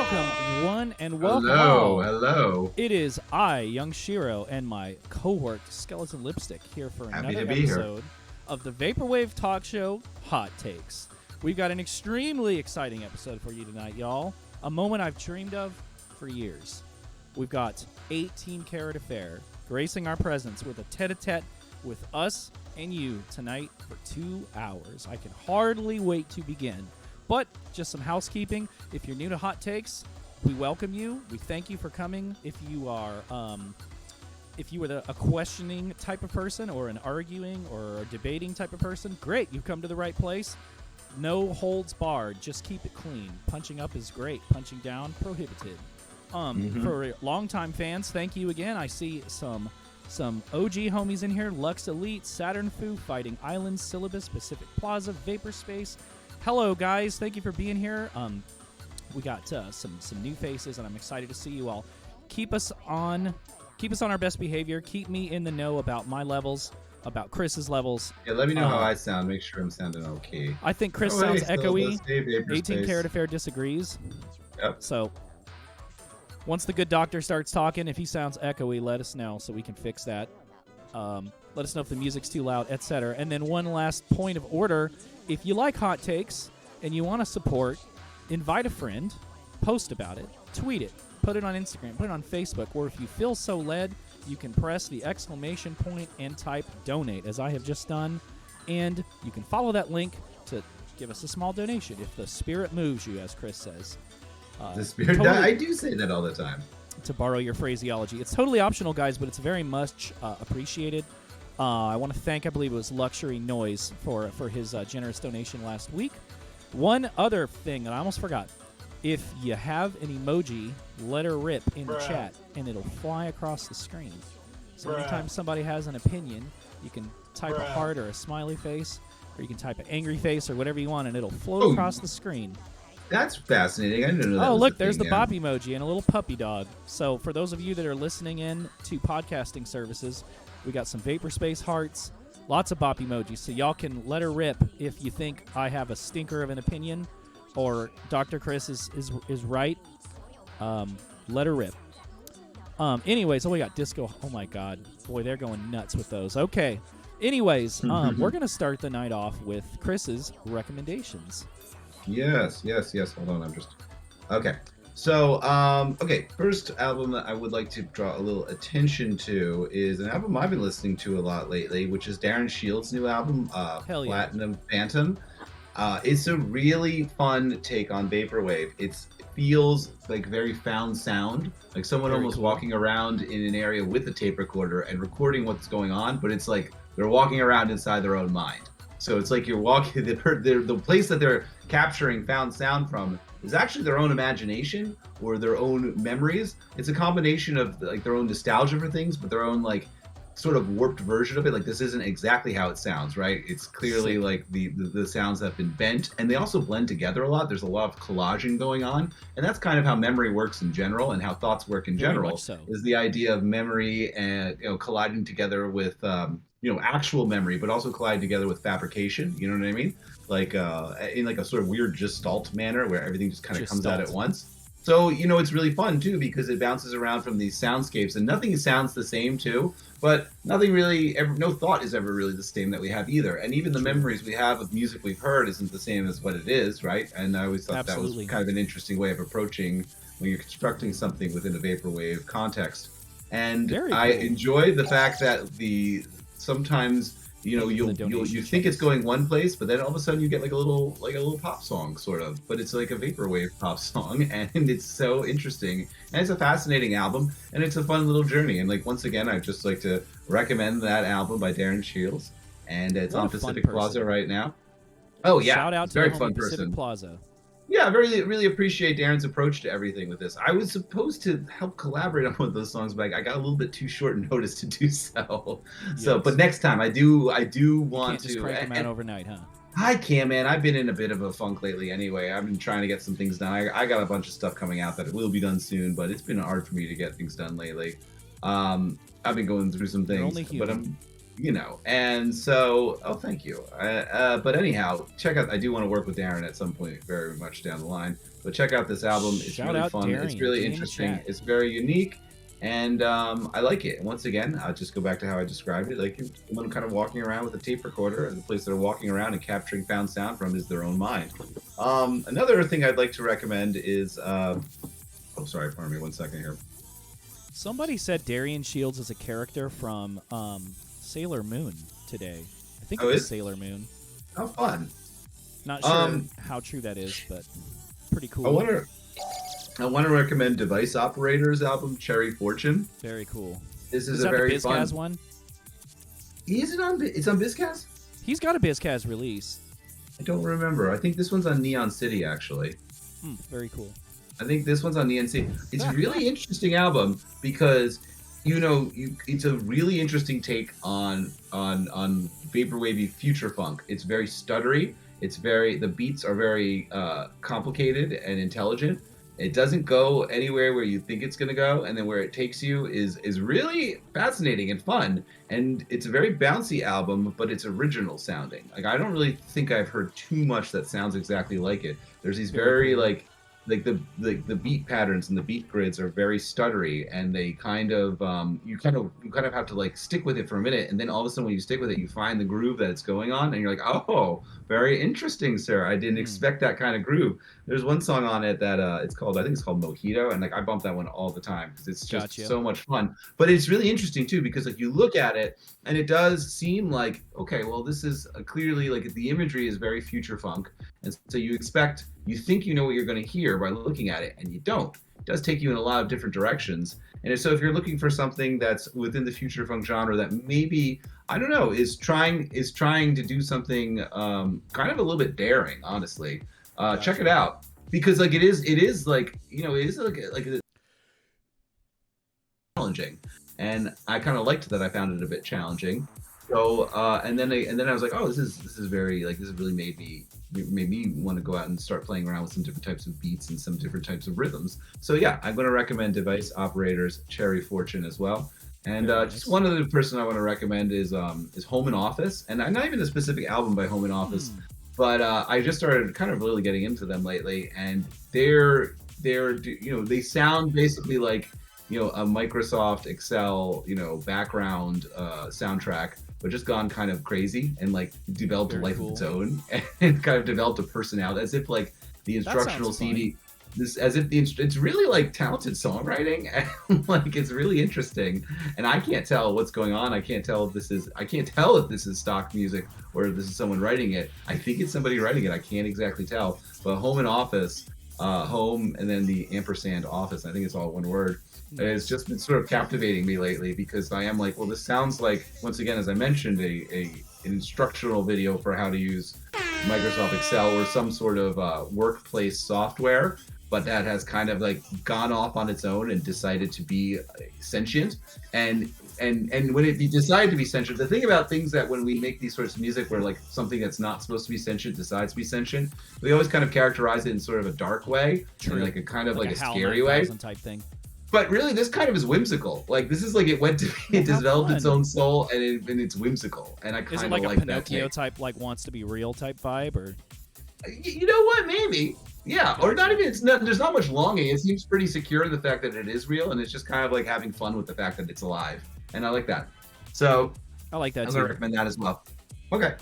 welcome, one and welcome Hello, all. hello. It is I, young SHIRO, and my cohort, Skeleton Lipstick, here for Happy another to be episode of the vaporwave talk show, Hot Takes. We've got an extremely exciting episode for you tonight, y'all. A moment I've dreamed of for years. We've got 18 Carat Affair gracing our presence with a tete-a-tete with us and you tonight for 2 hours. I can hardly wait to begin. But just some housekeeping. If you're new to Hot Takes, we welcome you. We thank you for coming. If you are a questioning type of person or an arguing or a debating type of person, great. You've come to the right place. No holds barred. Just keep it clean. Punching up is great. Punching down, prohibited. For longtime fans, thank you again. I see some OG homies in here. Lux Elite, Saturn Fu, Fighting Islands, Syllabus, Pacific Plaza, Vapor Space. Hello, guys. Thank you for being here. We got some new faces, and I'm excited to see you all. Keep us on our best behavior. Keep me in the know about my levels, about Chris's levels. Yeah, let me know how I sound. Make sure I'm sounding okay. I think Chris sounds echoey. 18 Space. Carat Affair disagrees. Yep. So once the good doctor starts talking, if he sounds echoey, let us know so we can fix that. Let us know if the music's too loud, etc. And then one last point of order. If you like Hot Takes and you want to support, invite a friend, post about it, tweet it, put it on Instagram, put it on Facebook, or if you feel so led, you can press the exclamation point and type donate, as I have just done. And you can follow that link to give us a small donation if the spirit moves you, as Chris says. The spirit, I do say that all the time. To borrow your phraseology. It's totally optional, guys, but it's very much appreciated. I want to thank, I believe it was Luxury Noise for his generous donation last week. One other thing that I almost forgot. If you have an emoji, let her rip in the chat, and it'll fly across the screen. So anytime somebody has an opinion, you can type a heart or a smiley face, or you can type an angry face or whatever you want, and it'll float across the screen. That's fascinating. I didn't know that. Oh, was look, the there's the thing, bop emoji and a little puppy dog. So for those of you that are listening in to podcasting services, we got some Vapor Space hearts, lots of bop emojis. So y'all can let her rip if you think I have a stinker of an opinion or Dr. Chris is right. Let her rip. Anyways, we got disco. Oh, my God. Boy, they're going nuts with those. Okay. Anyways, we're going to start the night off with Chris's recommendations. Yes. Hold on, I'm just... Okay. So, first album that I would like to draw a little attention to is an album I've been listening to a lot lately, which is Darren Shields' new album, Platinum Phantom. It's a really fun take on vaporwave. It feels like very found sound, like someone almost walking around in an area with a tape recorder and recording what's going on, but it's like they're walking around inside their own mind. So it's like you're walking, the place that they're capturing found sound from is actually their own imagination or their own memories. It's a combination of like their own nostalgia for things, but their own like sort of warped version of it. Like this isn't exactly how it sounds, right? It's clearly like the sounds have been bent, and they also blend together a lot. There's a lot of collaging going on, and that's kind of how memory works in general and how thoughts work in general. Is the idea of memory and colliding together with actual memory, but also colliding together with fabrication. You know what I mean? Like in like a sort of weird gestalt manner where everything just kind of comes out at once. So, it's really fun, too, because it bounces around from these soundscapes, and nothing sounds the same, too, but nothing really, no thought is ever really the same that we have either. And even the memories we have of music we've heard isn't the same as what it is, right? And I always thought that was kind of an interesting way of approaching when you're constructing something within a vaporwave context. And I enjoyed the fact that sometimes... you think it's going one place, but then all of a sudden you get like a little pop song sort of, but it's like a vaporwave pop song, and it's so interesting, and it's a fascinating album, and it's a fun little journey. And like once again, I'd just like to recommend that album by Darren Shields, and it's on Pacific Plaza right now. Oh yeah, shout out to very fun Pacific person. Plaza. Yeah, I really appreciate Darren's approach to everything with this. I was supposed to help collaborate on one of those songs, but I got a little bit too short notice to do so. Yes. So, but next time I do want you can't to. Just crank them out overnight, huh? I can, man. I've been in a bit of a funk lately. Anyway, I've been trying to get some things done. I got a bunch of stuff coming out that will be done soon, but it's been hard for me to get things done lately. I've been going through some things, but I'm. And so, thank you. But anyhow, check out, I do want to work with Darren at some point very much down the line. But check out this album. It's Shout really out fun. Darian. It's really Get in the interesting. chat. It's very unique. And I like it. And once again, I'll just go back to how I described it. Like someone kind of walking around with a tape recorder, and the place they're walking around and capturing found sound from is their own mind. Another thing I'd like to recommend is, oh, sorry, pardon me, 1 second here. Somebody said Darian Shields is a character from Sailor Moon today. I think it was Sailor Moon. How fun. Not sure how true that is, but pretty cool. I want to recommend Device Operator's album, Cherry Fortune. Very cool. This is a very the fun BizKaz one? Is it on? It's on BizKaz? He's got a BizKaz release. I don't remember. I think this one's on Neon City, actually. Very cool. I think this one's on Neon City. It's a really interesting album because, it's a really interesting take on vaporwavy future funk. It's very stuttery. The beats are very complicated and intelligent. It doesn't go anywhere where you think it's going to go, and then where it takes you is really fascinating and fun. And it's a very bouncy album, but it's original sounding. Like, I don't really think I've heard too much that sounds exactly like it. There's these very the beat patterns and the beat grids are very stuttery, and they kind of you kind of have to like stick with it for a minute, and then all of a sudden when you stick with it, you find the groove that it's going on, and you're like, oh, very interesting, sir. I didn't expect that kind of groove. There's one song on it that I think it's called Mojito, and like I bump that one all the time because it's just so much fun. But it's really interesting too because like you look at it and it does seem like, okay, well, this is clearly like the imagery is very future funk, and so you think you know what you're going to hear by looking at it, and you don't. It does take you in a lot of different directions. And so if you're looking for something that's within the future funk genre that maybe, I don't know, is trying to do something kind of a little bit daring, honestly, check it out. Because like it is like, it is like challenging. And I kind of liked that I found it a bit challenging. So and then I was like, oh, this is very like, this has really made me want to go out and start playing around with some different types of beats and some different types of rhythms. So yeah, I'm going to recommend Device Operator's Cherry Fortune as well. And just one other person I want to recommend is Home and Office, and not even a specific album by Home and Office, but I just started kind of really getting into them lately, and they sound basically like a Microsoft Excel background soundtrack, but just gone kind of crazy and like developed a life of its own and kind of developed a personality, as if like the instructional CD, it's really like talented songwriting, and like it's really interesting. And I can't tell what's going on. I can't tell if this is stock music or if this is someone writing it. I think it's somebody writing it. I can't exactly tell. But Home and Office, home and then the ampersand office. I think it's all one word. And it's just been sort of captivating me lately because I am like, well, this sounds like, once again, as I mentioned, an instructional video for how to use Microsoft Excel or some sort of workplace software, but that has kind of like gone off on its own and decided to be sentient. And when it decide to be sentient, the thing about things that when we make these sorts of music where like something that's not supposed to be sentient decides to be sentient, we always kind of characterize it in sort of a dark way, and like a kind of like a scary way type thing. But really, this kind of is whimsical. Like, this is like it developed its own soul, and it's whimsical. And I kind of like that. Is it like a Pinocchio type, like wants to be real type vibe, or? You know what? Maybe. Yeah. Or not even. There's not much longing. It seems pretty secure in the fact that it is real, and it's just kind of like having fun with the fact that it's alive. And I like that. So I like that I'm too. gonna recommend that as well. Okay.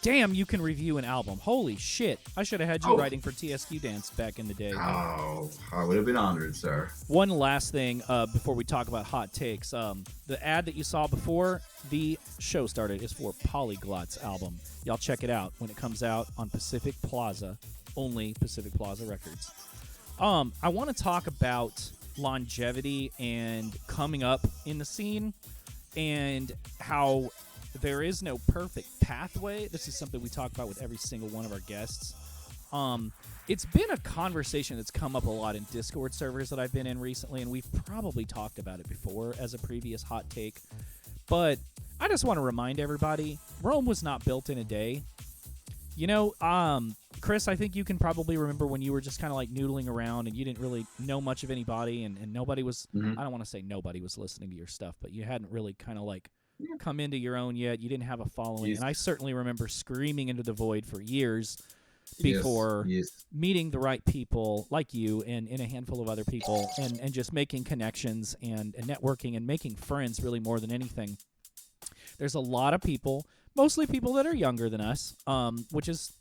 Damn, you can review an album. Holy shit. I should have had you writing for TSQ Dance back in the day. Oh, I would have been honored, sir. One last thing before we talk about hot takes. The ad that you saw before the show started is for Polyglot's album. Y'all check it out when it comes out on Pacific Plaza, only Pacific Plaza Records. I want to talk about longevity and coming up in the scene and how there is no perfect pathway. This is something we talk about with every single one of our guests. It's been a conversation that's come up a lot in Discord servers that I've been in recently, and we've probably talked about it before as a previous hot take. But I just want to remind everybody, Rome was not built in a day. Chris, I think you can probably remember when you were just kind of like noodling around and you didn't really know much of anybody, and nobody was, I don't want to say nobody was listening to your stuff, but you hadn't really kind of like come into your own yet. You didn't have a following. And I certainly remember screaming into the void for years before Yes. meeting the right people like you and a handful of other people and just making connections and networking and making friends really more than anything. There's a lot of people, mostly people that are younger than us, which is,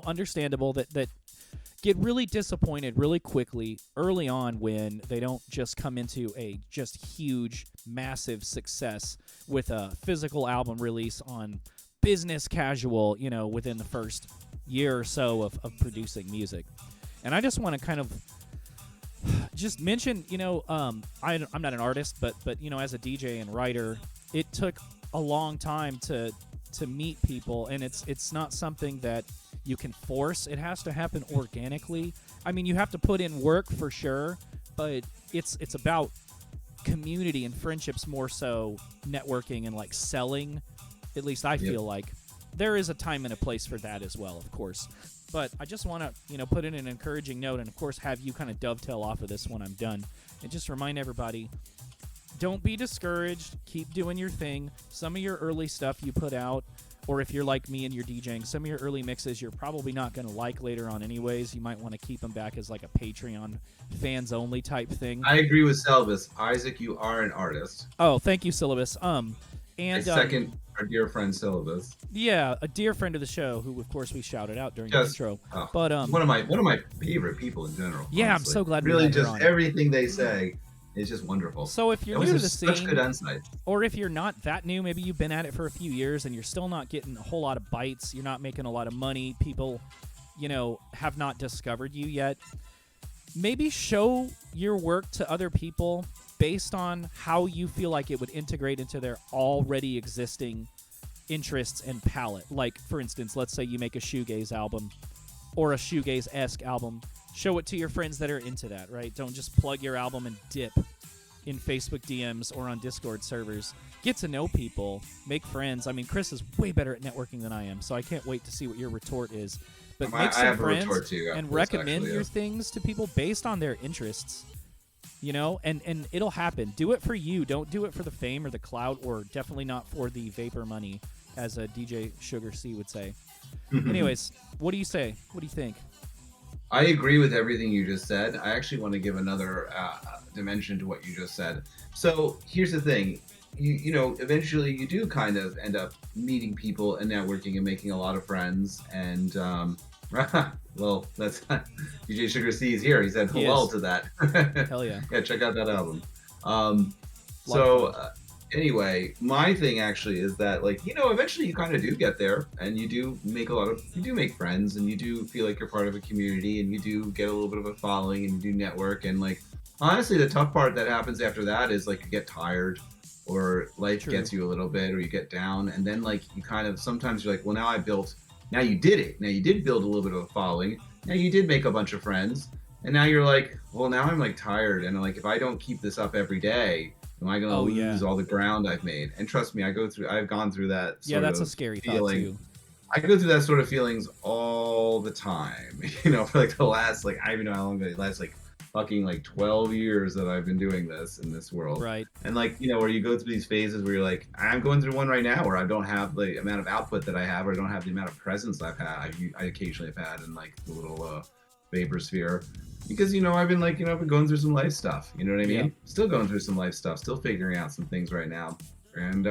understandable that get really disappointed really quickly early on when they don't just come into a just huge, massive success with a physical album release on business casual, within the first year or so of producing music. And I just want to kind of just mention, I'm not an artist, but as a DJ and writer, it took a long time to meet people, and it's not something that you can force. It has to happen organically. I mean, you have to put in work for sure, but it's about community and friendships more so networking and like selling. At least I feel like there is a time and a place for that as well, of course. But I just want to, put in an encouraging note and, of course, have you kind of dovetail off of this when I'm done. And just remind everybody, don't be discouraged. Keep doing your thing. Some of your early stuff you put out, or if you're like me and you're DJing, some of your early mixes you're probably not going to like later on anyways. You might want to keep them back as like a Patreon fans-only type thing. I agree with Syllabus. Isaac, you are an artist. Oh, thank you, Syllabus. And second our dear friend Syllabus. Yeah, a dear friend of the show, who of course we shouted out during the intro. Oh, but one of my favorite people in general. Yeah, honestly. I'm so glad. Really, just everything they say is just wonderful. So if you're new to the scene, such good insight. Or if you're not that new, maybe you've been at it for a few years and you're still not getting a whole lot of bites. You're not making a lot of money. People, have not discovered you yet. Maybe show your work to other people based on how you feel like it would integrate into their already existing interests and palette. Like, for instance, let's say you make a shoegaze album or a shoegaze-esque album. Show it to your friends that are into that, right? Don't just plug your album and dip in Facebook DMs or on Discord servers. Get to know people, make friends. I mean, Chris is way better at networking than I am, so I can't wait to see what your retort is. But make some friends and recommend your things to people based on their interests. And it'll happen. Do it for you. Don't do it for the fame or the clout, or definitely not for the vapor money, as a DJ Sugar C would say. Anyways, what do you say? What do you think? I agree with everything you just said. I actually want to give another dimension to what you just said. So here's the thing. Eventually you do kind of end up meeting people and networking and making a lot of friends. And, well, that's DJ Sugar C is here. He said hello to that. Hell yeah. Yeah, check out that album. Anyway, my thing actually is that, eventually you kind of do get there, and you do make friends, and you do feel like you're part of a community, and you do get a little bit of a following, and you do network, and honestly, the tough part that happens after that is you get tired, or life gets you a little bit, or you get down, and then you kind of, sometimes you're like, well, now you did it. Now you did build a little bit of a following. Now you did make a bunch of friends, and now you're like, well, now I'm tired, and if I don't keep this up every day, am I going to lose all the ground I've made? And trust me, I've gone through that. That's a scary thought too. I go through that sort of feelings all the time. For the last I don't even know how long it lasts. Fucking 12 years that I've been doing this in this world. Right. And where you go through these phases where you're like, I'm going through one right now where I don't have the amount of output that I have, or I don't have the amount of presence I've had. I occasionally have had in the little vapor sphere. Because, I've been I've been going through some life stuff. You know what I mean? Yeah. Still going through some life stuff, still figuring out some things right now. And,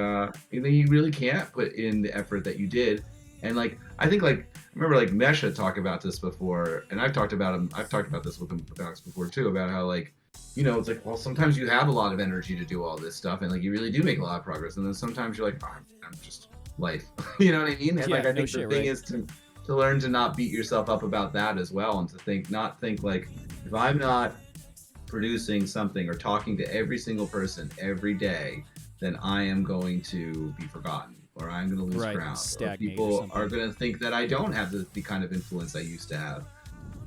you really can't put in the effort that you did. And I think I remember Mesha talked about this before, and I've talked about this with him before too, about how it's well, sometimes you have a lot of energy to do all this stuff, and you really do make a lot of progress, and then sometimes you're like, oh, I'm just life. You know what I mean? And I think the thing is to learn to not beat yourself up about that as well, and to not think if I'm not producing something or talking to every single person every day, then I am going to be forgotten, or I'm going to lose ground, or people are going to think that I don't have the kind of influence I used to have.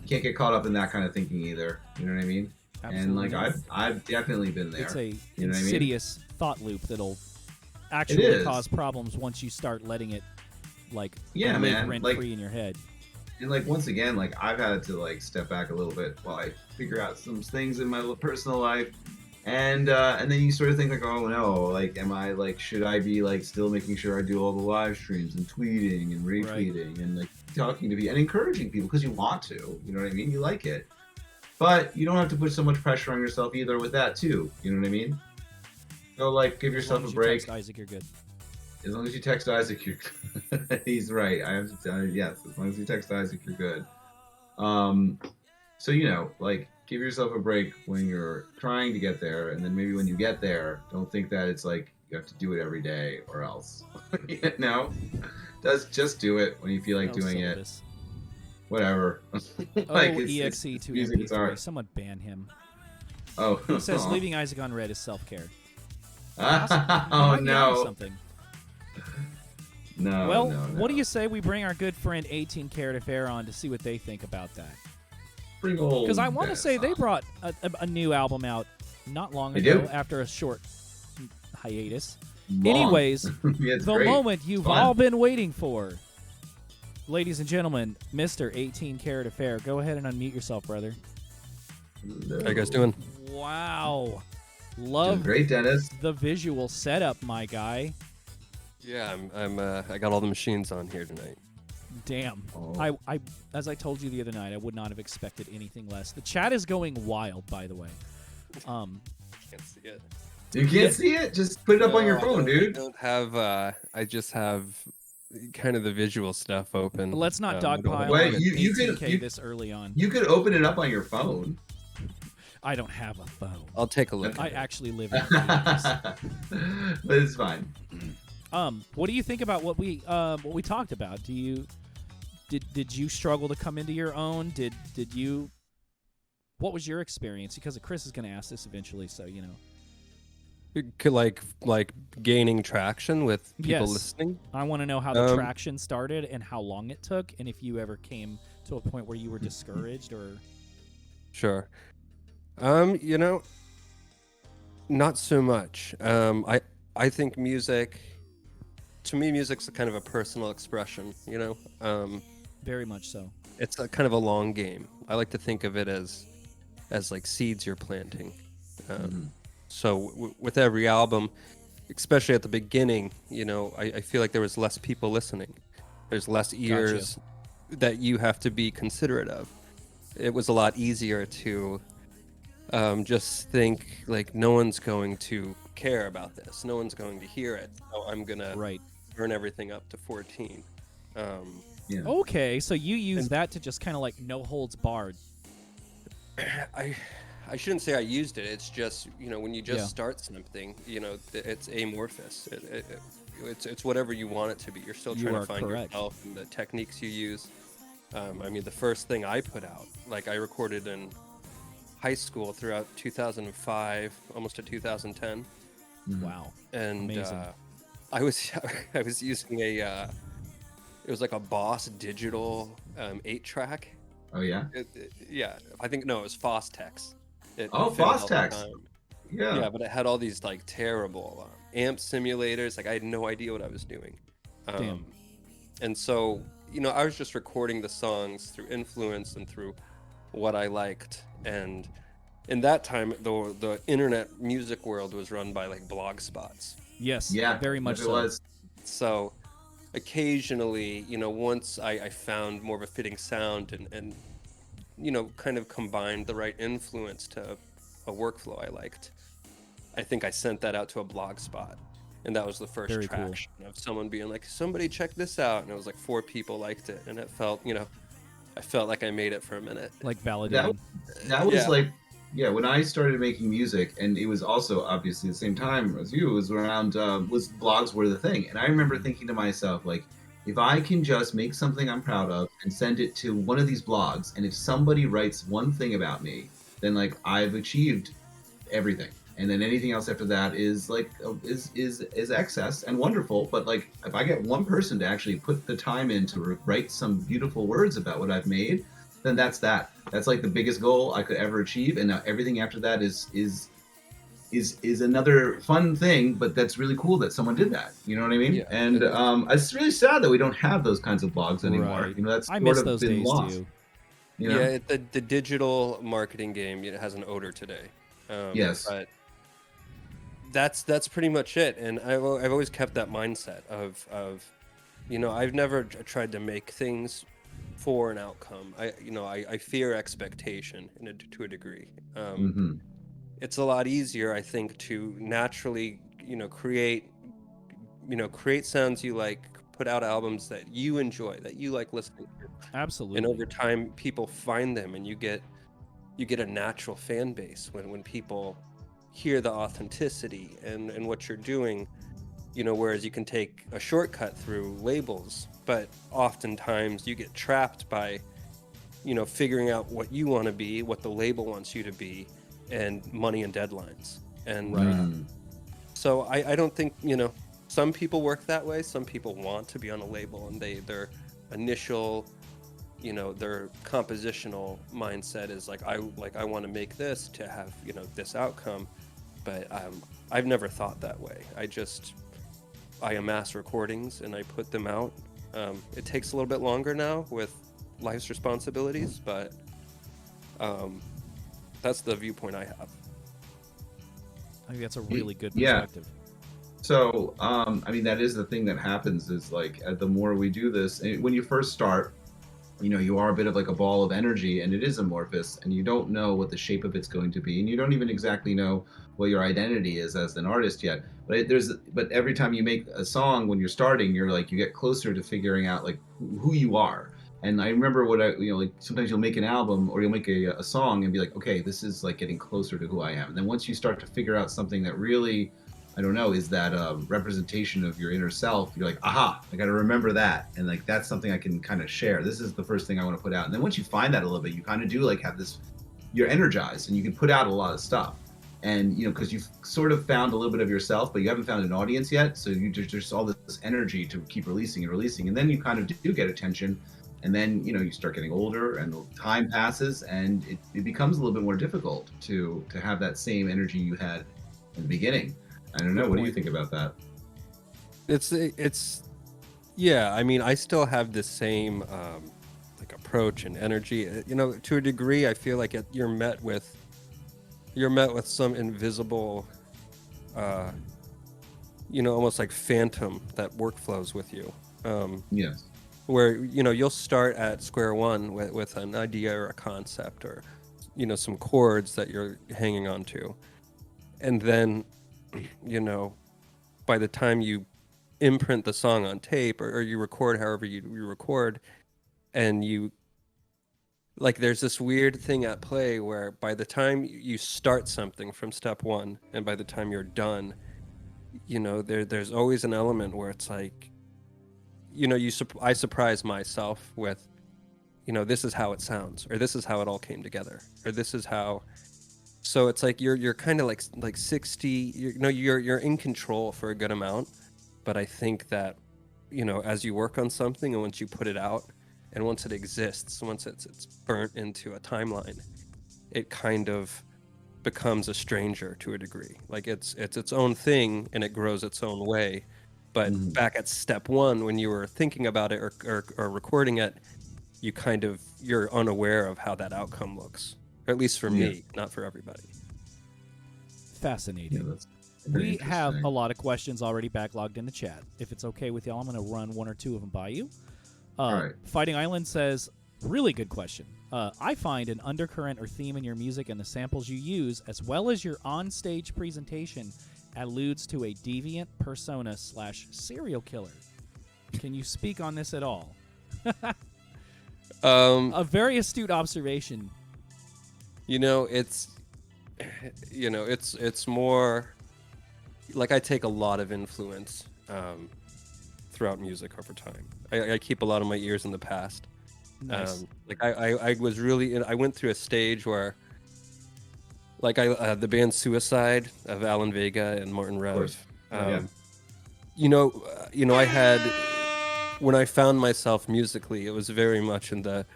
You can't get caught up in that kind of thinking either. You know what I mean? Absolutely. And I've definitely been there. It's a insidious thought loop that'll actually cause problems once you start letting it live rent free in your head. And once again, I've had to step back a little bit while I figure out some things in my personal life. And then you sort of think oh no, am I should I be still making sure I do all the live streams and tweeting and retweeting and talking to people and encouraging people because you want to. You know what I mean? You like it, but you don't have to put so much pressure on yourself either with that too. You know what I mean? So like, give yourself a break. Text Isaac, you're good. As long as you text Isaac, you're he's right. I have to tell you, yes. As long as you text Isaac, you're good. So like, give yourself a break when you're trying to get there, and then maybe when you get there, don't think that it's like you have to do it every day or else. No, just do it when you feel like doing it. Whatever. Like exe to MP3. Someone ban him. Oh, it says leaving Isaac on red is self-care. Oh no. Something. No. Well, no. What do you say we bring our good friend 18 Carat Affair on to see what they think about that? Because I want to say they brought a new album out not long ago after a short hiatus. Anyways, the great. moment you've all been waiting for. Ladies and gentlemen, Mr. 18 Carat Affair, go ahead and unmute yourself, brother. Hello. How you guys doing? Wow. Love doing great, Dennis. The visual setup, my guy. Yeah, I got all the machines on here tonight. Damn. Oh. I as I told you the other night, I would not have expected anything less. The chat is going wild, by the way. Can't see it. You can't see it? Just put it up on your phone, dude. I don't have I just have kind of the visual stuff open. Let's not dogpile Wait, on you 18K this early on. You could open it up on your phone. I don't have a phone. I'll take a look. I actually live in the But it's fine. What do you think about what we talked about? Did you struggle to come into your own? Did you? What was your experience? Because Chris is going to ask this eventually, so you know. Like gaining traction with people listening. I want to know how the traction started and how long it took, and if you ever came to a point where you were discouraged or. Sure. Not so much. I think music. To me, music's a kind of a personal expression. Very much so. It's a kind of a long game. I like to think of it as like seeds you're planting. So with every album, especially at the beginning, I feel like there was less people listening. There's less ears that you have to be considerate of. It was a lot easier to just think like no one's going to care about this. No one's going to hear it. So I'm going to turn everything up to 14. Okay, so you use that to just kind of like no holds barred. I shouldn't say I used it. It's just, when you just start something, it's amorphous. It's whatever you want it to be. You're still trying to find yourself and the techniques you use. The first thing I put out, like I recorded in high school throughout 2005, almost to 2010. Wow. And amazing. I was using it was like a Boss digital 8-track. Oh yeah. I think it was Fostex. Fostex. Yeah, but it had all these like terrible amp simulators. Like I had no idea what I was doing. Damn. And so I was just recording the songs through influence and through what I liked. And in that time, the internet music world was run by like blog spots. Yes. Yeah. Very much so. It was. So occasionally, once I found more of a fitting sound and kind of combined the right influence to a workflow I liked, I think I sent that out to a blog spot. And that was the first traction of someone being like, somebody check this out. And it was like 4 people liked it. And it felt, I felt like I made it for a minute. Like validated. That was like, when I started making music, and it was also obviously the same time as you, it was around, blogs were the thing. And I remember thinking to myself, like, if I can just make something I'm proud of and send it to one of these blogs, and if somebody writes one thing about me, then like I've achieved everything. And then anything else after that is like is excess and wonderful. But like if I get one person to actually put the time in to write some beautiful words about what I've made, then that's that. That's like the biggest goal I could ever achieve. And now everything after that is another fun thing, but that's really cool that someone did that. You know what I mean? Yeah. And it's really sad that we don't have those kinds of blogs anymore. Right. That's I miss those days lost. too. Yeah, the digital marketing game has an odor today. Yes. But that's pretty much it. And I've always kept that mindset of I've never tried to make things for an outcome. I fear expectation to a degree. Mm-hmm. It's a lot easier, I think, to naturally, create sounds you like, put out albums that you enjoy, that you like listening to, and Absolutely. over time, people find them, and you get a natural fan base when people hear the authenticity and what you're doing. Whereas you can take a shortcut through labels, but oftentimes you get trapped by, figuring out what you want to be, what the label wants you to be, and money and deadlines. And Right. so I don't think, some people work that way. Some people want to be on a label, and their initial, their compositional mindset is like, I want to make this to have, this outcome. But I've never thought that way. I amass recordings and I put them out. It takes a little bit longer now with life's responsibilities, but that's the viewpoint I have. I think that's a really good Yeah. perspective. So, I mean, that is the thing that happens is like, the more we do this, when you first start, you are a bit of like a ball of energy, and it is amorphous, and you don't know what the shape of it's going to be, and you don't even exactly know what your identity is as an artist yet. But every time you make a song, when you're starting, you're like, you get closer to figuring out like who you are. And I remember like sometimes you'll make an album or you'll make a song and be like, okay, this is like getting closer to who I am. And then once you start to figure out something that really, I don't know, is that representation of your inner self, you're like, aha, I got to remember that. And like, that's something I can kind of share. This is the first thing I want to put out. And then once you find that a little bit, you kind of do like have this, you're energized and you can put out a lot of stuff. And, because you've sort of found a little bit of yourself, but you haven't found an audience yet. So there's all this energy to keep releasing and releasing. And then you kind of do get attention. And then, you start getting older and time passes and it becomes a little bit more difficult to have that same energy you had in the beginning. I don't know. What do you think about that? It's yeah. I mean, I still have the same like approach and energy. To a degree, I feel like you're met with some invisible, almost like phantom that workflows with you. Yes. Where you'll start at square one with an idea or a concept or some chords that you're hanging on to, and then by the time you imprint the song on tape or you record however you record, and there's this weird thing at play where by the time you start something from step one and by the time you're done, there's always an element where it's like, I surprise myself with, this is how it sounds, or this is how it all came together, or this is how. So it's like you're kind of like 60. You're in control for a good amount, but I think that as you work on something and once you put it out and once it exists, once it's burnt into a timeline, it kind of becomes a stranger to a degree. Like it's its own thing and it grows its own way. But back at step one, when you were thinking about it or recording it, you're unaware of how that outcome looks. Or at least for me, not for everybody. Fascinating. Yeah, that's very We have interesting. a lot of questions already backlogged in the chat. If it's okay with y'all, I'm going to run one or two of them by you. All right. Fighting Island says, really good question. I find an undercurrent or theme in your music and the samples you use, as well as your on-stage presentation, alludes to a deviant persona / serial killer. Can you speak on this at all? A very astute observation. It's more like I take a lot of influence throughout music over time. I keep a lot of my ears in the past. Nice. I was really I went through a stage where the band Suicide of Alan Vega and Martin Rev. Yeah. I had, when I found myself musically, it was very much in the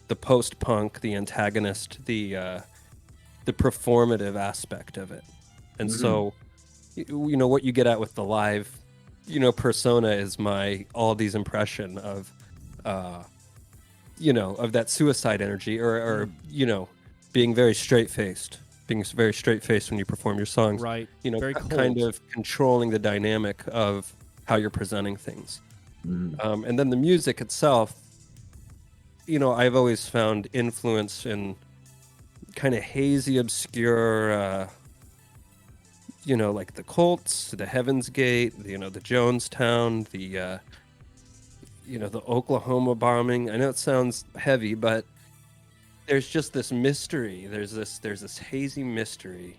post-punk, the antagonist, the performative aspect of it. And so, what you get at with the live, persona is all these impression of, of that suicide energy or being very straight-faced. Being very straight-faced when you perform your songs. Right. Very kind cold. of controlling the dynamic of how you're presenting things. Mm. And then the music itself, I've always found influence in kind of hazy, obscure, like the Colts, the Heaven's Gate, the Jonestown, the Oklahoma bombing. I know it sounds heavy, but there's just this mystery. There's this hazy mystery,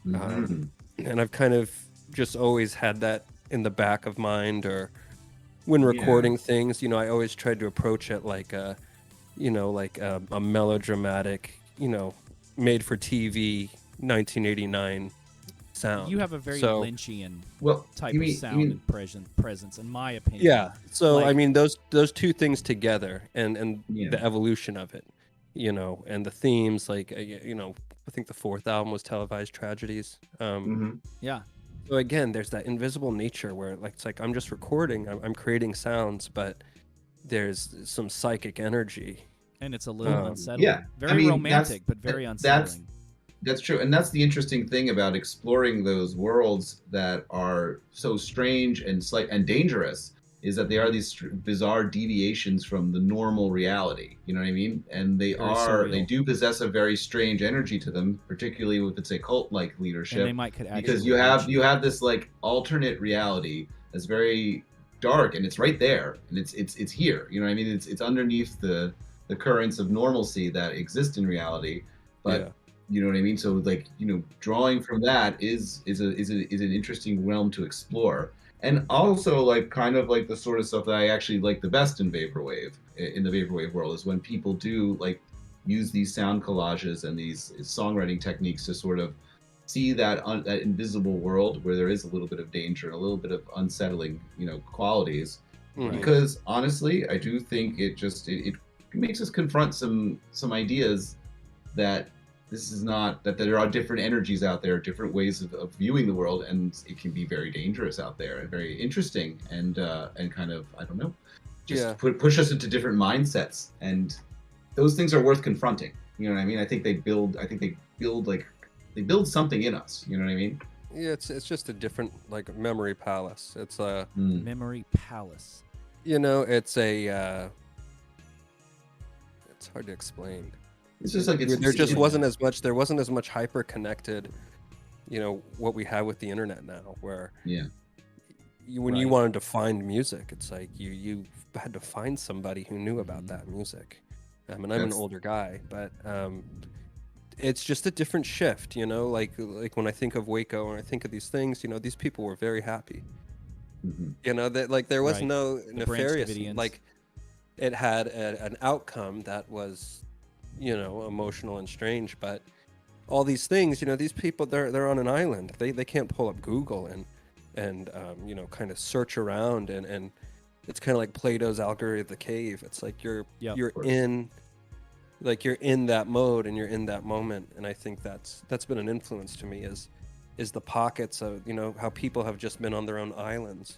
Mm-hmm. and I've kind of just always had that in the back of mind, or when recording things. I always tried to approach it like a melodramatic, made for TV 1989 sound. You have a very So, Lynchian Well, type you of mean, sound and presence, in my opinion. yeah. So I Like- mean those two things together, and Yeah. the evolution of it, and the themes, like I think the fourth album was Televised Tragedies. mhm. Yeah. So again, there's that invisible nature where it's like I'm just recording, I'm creating sounds, but there's some psychic energy. And it's a little Um, unsettling. Yeah, Very I mean, romantic, but very unsettling. That's true, and that's the interesting thing about exploring those worlds that are so strange and slight and dangerous, is that they are these bizarre deviations from the normal reality. You know what I mean? And they Surreal. do possess a very strange energy to them, particularly if it's a cult-like leadership. And they might could actually Because hurt you have this like alternate reality that's very dark, and it's right there, and it's here. You know what I mean? It's underneath the currents of normalcy that exist in reality, but. Yeah. You know what I mean? So like, drawing from that is an interesting realm to explore. And also like kind of like the sort of stuff that I actually like the best in vaporwave, in the vaporwave world, is when people do like use these sound collages and these songwriting techniques to sort of see that that invisible world where there is a little bit of danger and a little bit of unsettling, qualities. Mhm. Because honestly, I do think it makes us confront some ideas that this is not, that there are different energies out there, different ways of viewing the world, and it can be very dangerous out there and very interesting, and kind of, I don't know, just Yeah. push us into different mindsets, and those things are worth confronting. You know what I mean? I think they build something in us. You know what I mean? Yeah, it's just a different like memory palace. It's Memory palace. it's it's hard to explain. It's just like There wasn't as much hyper connected, what we have with the internet now, where when you Right. wanted to find music, it's like you had to find somebody who knew about that music. And I'm an That's- older guy, but it's just a different shift, like when I think of Waco and I think of these things, these people were very happy. Mhm. That like there was Right. no The Branch nefarious, Davidians. like it had an outcome that was emotional and strange, but all these things, these people, they're on an island. They can't pull up Google and kind of search around, and it's kind of like Plato's allegory of the cave. It's like you're in that mode and you're in that moment. And I think that's been an influence to me, is the pockets of how people have just been on their own islands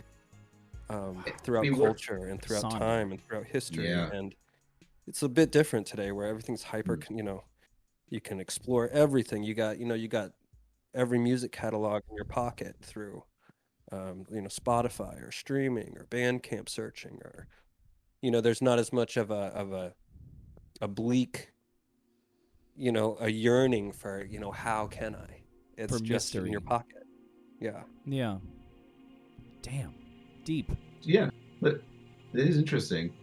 throughout culture and throughout Sonic. time and throughout history. Yeah. And it's a bit different today, where everything's hyper. You can explore everything. You got every music catalog in your pocket through Spotify or streaming or Bandcamp searching, or there's not as much of a bleak, a yearning for how can I? It's For just in your mystery. pocket. Yeah. Yeah. Damn. Deep. Yeah, but it is interesting.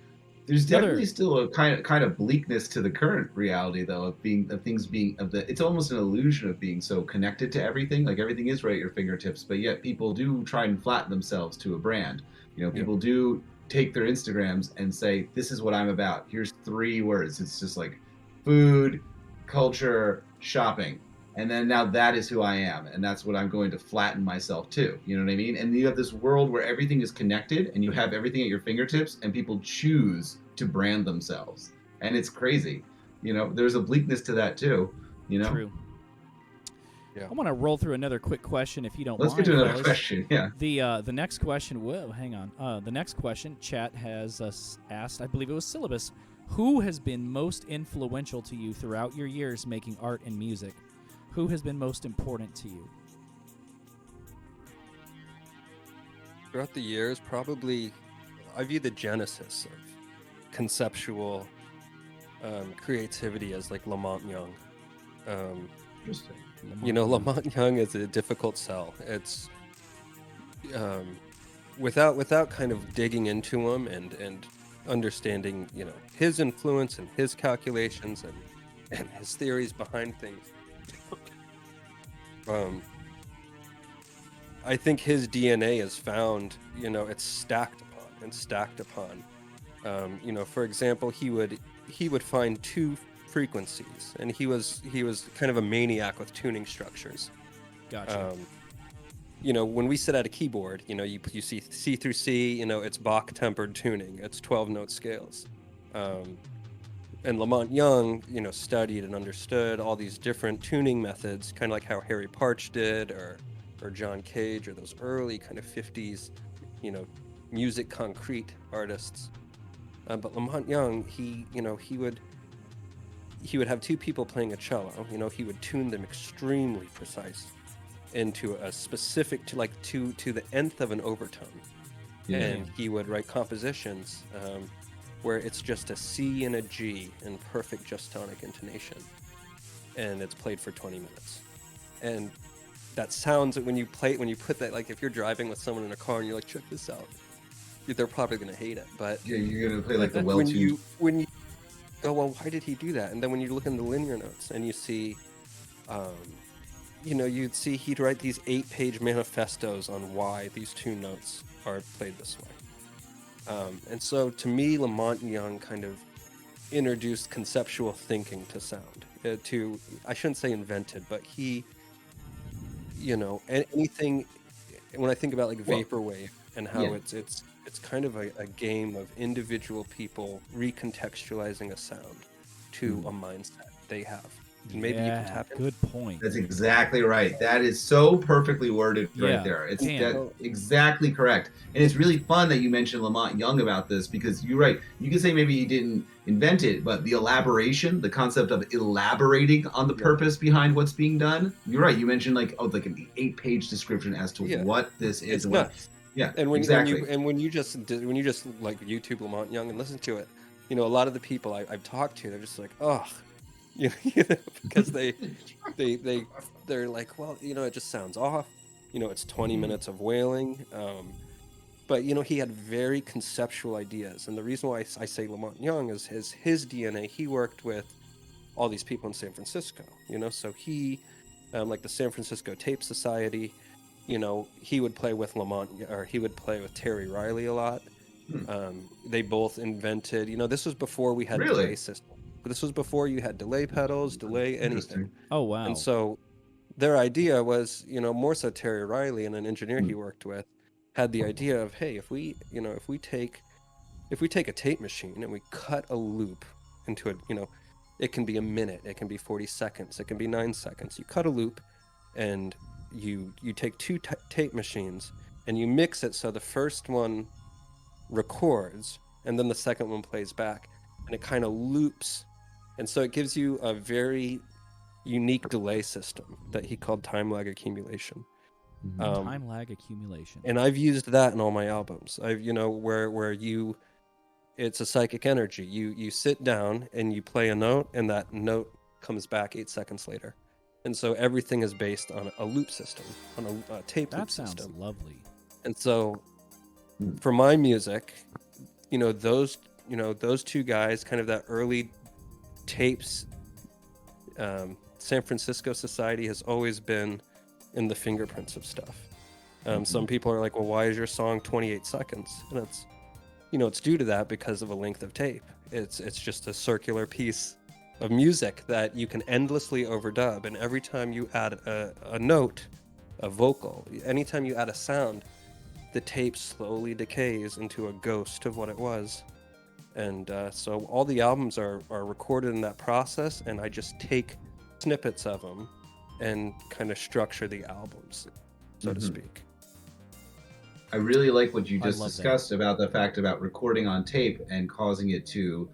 There's Another- definitely still a kind of bleakness to the current reality, though, it's almost an illusion of being so connected to everything. Like everything is right at your fingertips, but yet people do try and flatten themselves to a brand. People do take their Instagrams and say, "This is what I'm about. Here's 3 words." It's just like food, culture, shopping. And then now that is who I am, and that's what I'm going to flatten myself to. You know what I mean? And you have this world where everything is connected, and you have everything at your fingertips, and people choose to brand themselves, and it's crazy. There's a bleakness to that too. True. Yeah. I want to roll through another quick question, if you don't Let's mind. get to another fellas. question. Yeah. The next question. Whoa, hang on. The next question, chat has asked. I believe it was Syllabus. Who has been most influential to you throughout your years making art and music? Who has been most important to you? Throughout the years, probably I view the genesis of conceptual creativity as like Lamont Young. Interesting. You know, Lamont Young is a difficult sell. It's without kind of digging into him and understanding, you know, his influence and his calculations and his theories behind things. I think his DNA is found, you know, it's stacked upon and stacked upon. You know, for example, he would find two frequencies, and he was kind of a maniac with tuning structures. Gotcha. You know, when we sit at a keyboard, you know, you see C through C, you know, it's Bach tempered tuning, it's 12-note scales. And Lamont Young, you know, studied and understood all these different tuning methods, kind of like how Harry Partch did, or John Cage, or those early kind of 50s, you know, music concrete artists. But Lamont Young, he would have two people playing a cello. You know, he would tune them extremely precise into a specific, to the nth of an overtone. Yeah. And he would write compositions where it's just a C and a G in perfect just tonic intonation, and it's played for 20 minutes. And that sounds, when you put that, like if you're driving with someone in a car and you're like, check this out, they're probably gonna hate it. But Yeah, you're gonna play like the well-tuned. When you go, well, why did he do that? And then when you look in the linear notes and you see, you know, you'd see he'd write these 8-page manifestos on why these two notes are played this way. And so to me, Lamont Young kind of introduced conceptual thinking to sound. I shouldn't say invented, but he, you know, anything. When I think about like vaporwave and how it's kind of a game of individual people recontextualizing a sound to a mindset they have. And maybe you can tap in. Good point. That's exactly right. That is so perfectly worded right Yeah, there. It's damn. exactly correct. And it's really fun that you mentioned Lamont Young about this, because you're right. You can say maybe he didn't invent it, but the elaboration, the concept of elaborating on the purpose behind what's being done. You're right. You mentioned like an 8-page description as to what this is. It's and nuts. Yeah, and when exactly. when you just like YouTube Lamont Young and listen to it, you know, a lot of the people I've talked to, they're just like, oh, you know, because they're like, well, you know, it just sounds off. You know, it's 20 minutes of wailing. But you know, he had very conceptual ideas, and the reason why I say Lamont Young is his DNA. He worked with all these people in San Francisco. You know, so he, like the San Francisco Tape Society. You know, he would play with he would play with Terry Riley a lot. They both invented, you know, this was before we had delay system. This was before you had delay pedals, delay anything. Oh, wow. And so their idea was, you know, more so Terry Riley and an engineer he worked with had the idea of, hey, if we take a tape machine and we cut a loop into it, you know, it can be a minute, it can be 40 seconds, it can be 9 seconds. You cut a loop and you take two tape machines and you mix it so the first one records and then the second one plays back, and it kind of loops, and so it gives you a very unique delay system that he called time lag accumulation. Time lag accumulation. And I've used that in all my albums. I've, you know, where it's a psychic energy. You sit down and you play a note, and that note comes back 8 seconds later. And so everything is based on a loop system, on a tape loop system. That sounds lovely. And so for my music, you know, those two guys, kind of that early tapes, San Francisco Society has always been in the fingerprints of stuff. Some people are like, well, why is your song 28 seconds? And it's, you know, it's due to that because of a length of tape. It's just a circular piece of music that you can endlessly overdub, and every time you add a note, a vocal, anytime you add a sound, the tape slowly decays into a ghost of what it was. And so all the albums are recorded in that process, and I just take snippets of them and kind of structure the albums, so to speak. I really like what you I just love discussed about the fact about recording on tape and causing it to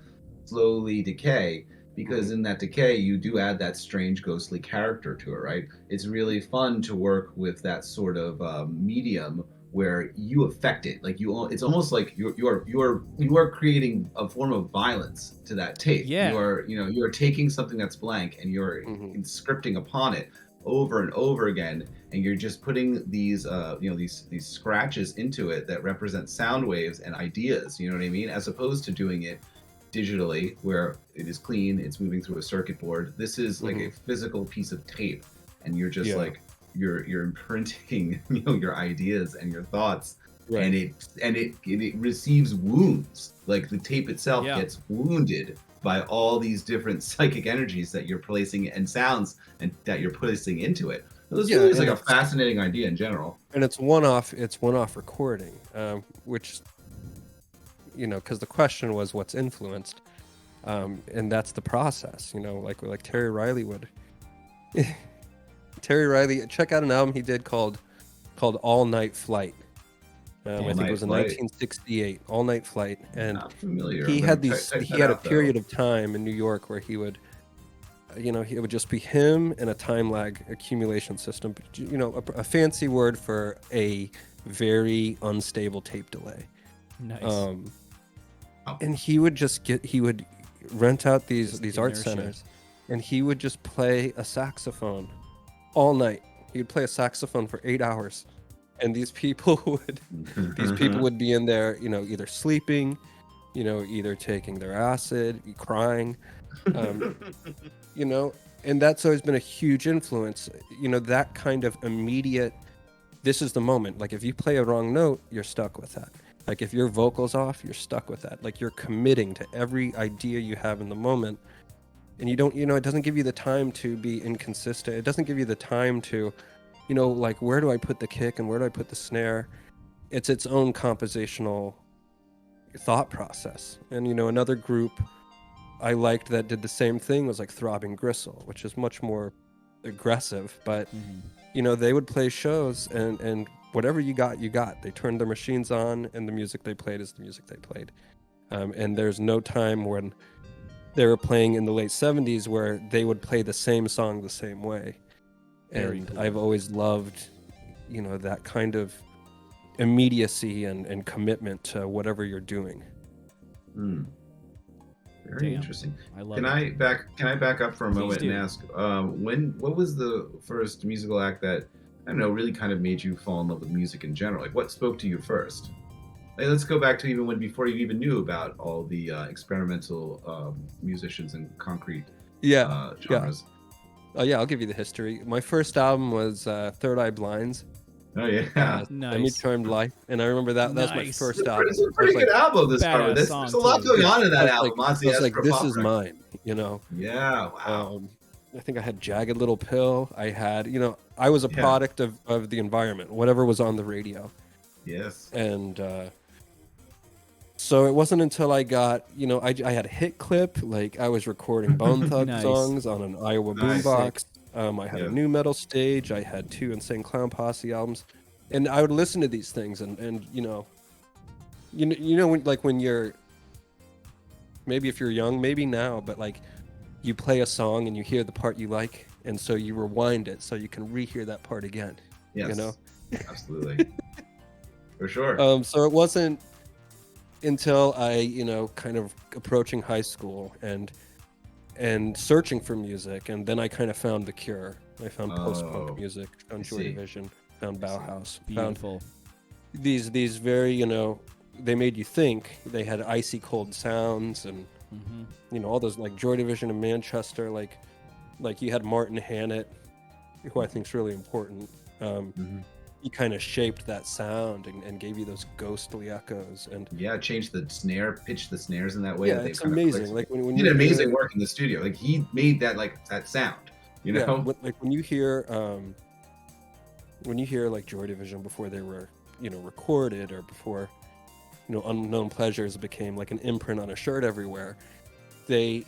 slowly decay, because in that decay you do add that strange ghostly character to it, right? It's really fun to work with that sort of medium where you affect it. Like it's almost like you are creating a form of violence to that tape. Yeah. You are taking something that's blank and you're scripting upon it over and over again, and you're just putting these these scratches into it that represent sound waves and ideas. You know what I mean? As opposed to doing it digitally, where it is clean, it's moving through a circuit board. This is like a physical piece of tape, and you're just like you're imprinting your ideas and your thoughts, Right. and it receives wounds. Like the tape itself gets wounded by all these different psychic energies that you're placing and sounds and that you're placing into it. This really is like a fascinating idea in general. And it's one-off recording, which, because the question was what's influenced, and that's the process. Like Terry Riley would. Terry Riley, check out an album he did called All Night Flight. I think it was in 1968, All Night Flight, and Not familiar. he I'm had gonna he had a period of time in New York where he would, it would just be him and a time lag accumulation system. A fancy word for a very unstable tape delay. Nice. And he would rent out these art centers, and he would just play a saxophone all night. He would play a saxophone for 8 hours, and these people would be in there, either sleeping, either taking their acid, crying, and that's always been a huge influence. That kind of immediate, this is the moment. Like if you play a wrong note, you're stuck with that. Like if your vocal's off, you're stuck with that. Like you're committing to every idea you have in the moment. And you don't, it doesn't give you the time to be inconsistent. It doesn't give you the time to, like where do I put the kick and where do I put the snare? It's its own compositional thought process. And, another group I liked that did the same thing was like Throbbing Gristle, which is much more aggressive. But, they would play shows and whatever you got, you got. They turned their machines on and the music they played is the music they played. And there's no time when they were playing in the late 70s where they would play the same song the same way. And cool. I've always loved, that kind of immediacy and commitment to whatever you're doing. Very interesting. I love Can I back up for a moment and ask, what was the first musical act that, I don't know, really kind of made you fall in love with music in general? Like what spoke to you first? Hey, let's go back to even before you even knew about all the experimental musicians and concrete genres. Yeah, I'll give you the history. My first album was Third Eye Blind's. Oh yeah, nice. Semi-Charmed Life, and I remember that was my first album. It's a pretty good album. There's a lot going on in that album. I was like, this is mine, Yeah, wow. I think I had Jagged Little Pill. I had, I was a product of the environment, whatever was on the radio. Yes. And so it wasn't until I got, I had a hit clip, like I was recording Bone Thug songs on an Iowa boombox. I had a new metal stage. I had 2 Insane Clown Posse albums, and I would listen to these things, and when you're, maybe if you're young, maybe now, but like you play a song and you hear the part you like, and so you rewind it so you can rehear that part again. Yes, absolutely, for sure. So it wasn't until I, kind of approaching high school and searching for music, and then I kind of found The Cure. I found post-punk music, found Joy Division, found Bauhaus, Beautiful. Found these very, they made you think. They had icy cold sounds, and all those like Joy Division in Manchester, like you had Martin Hannett, who I think is really important. He kind of shaped that sound and gave you those ghostly echoes, and changed the snare, pitched the snares in that way. Yeah, it's amazing. Like when he did amazing work in the studio. Like he made that that sound. Like when you hear like Joy Division before they were recorded, or before Unknown Pleasures became like an imprint on a shirt everywhere. They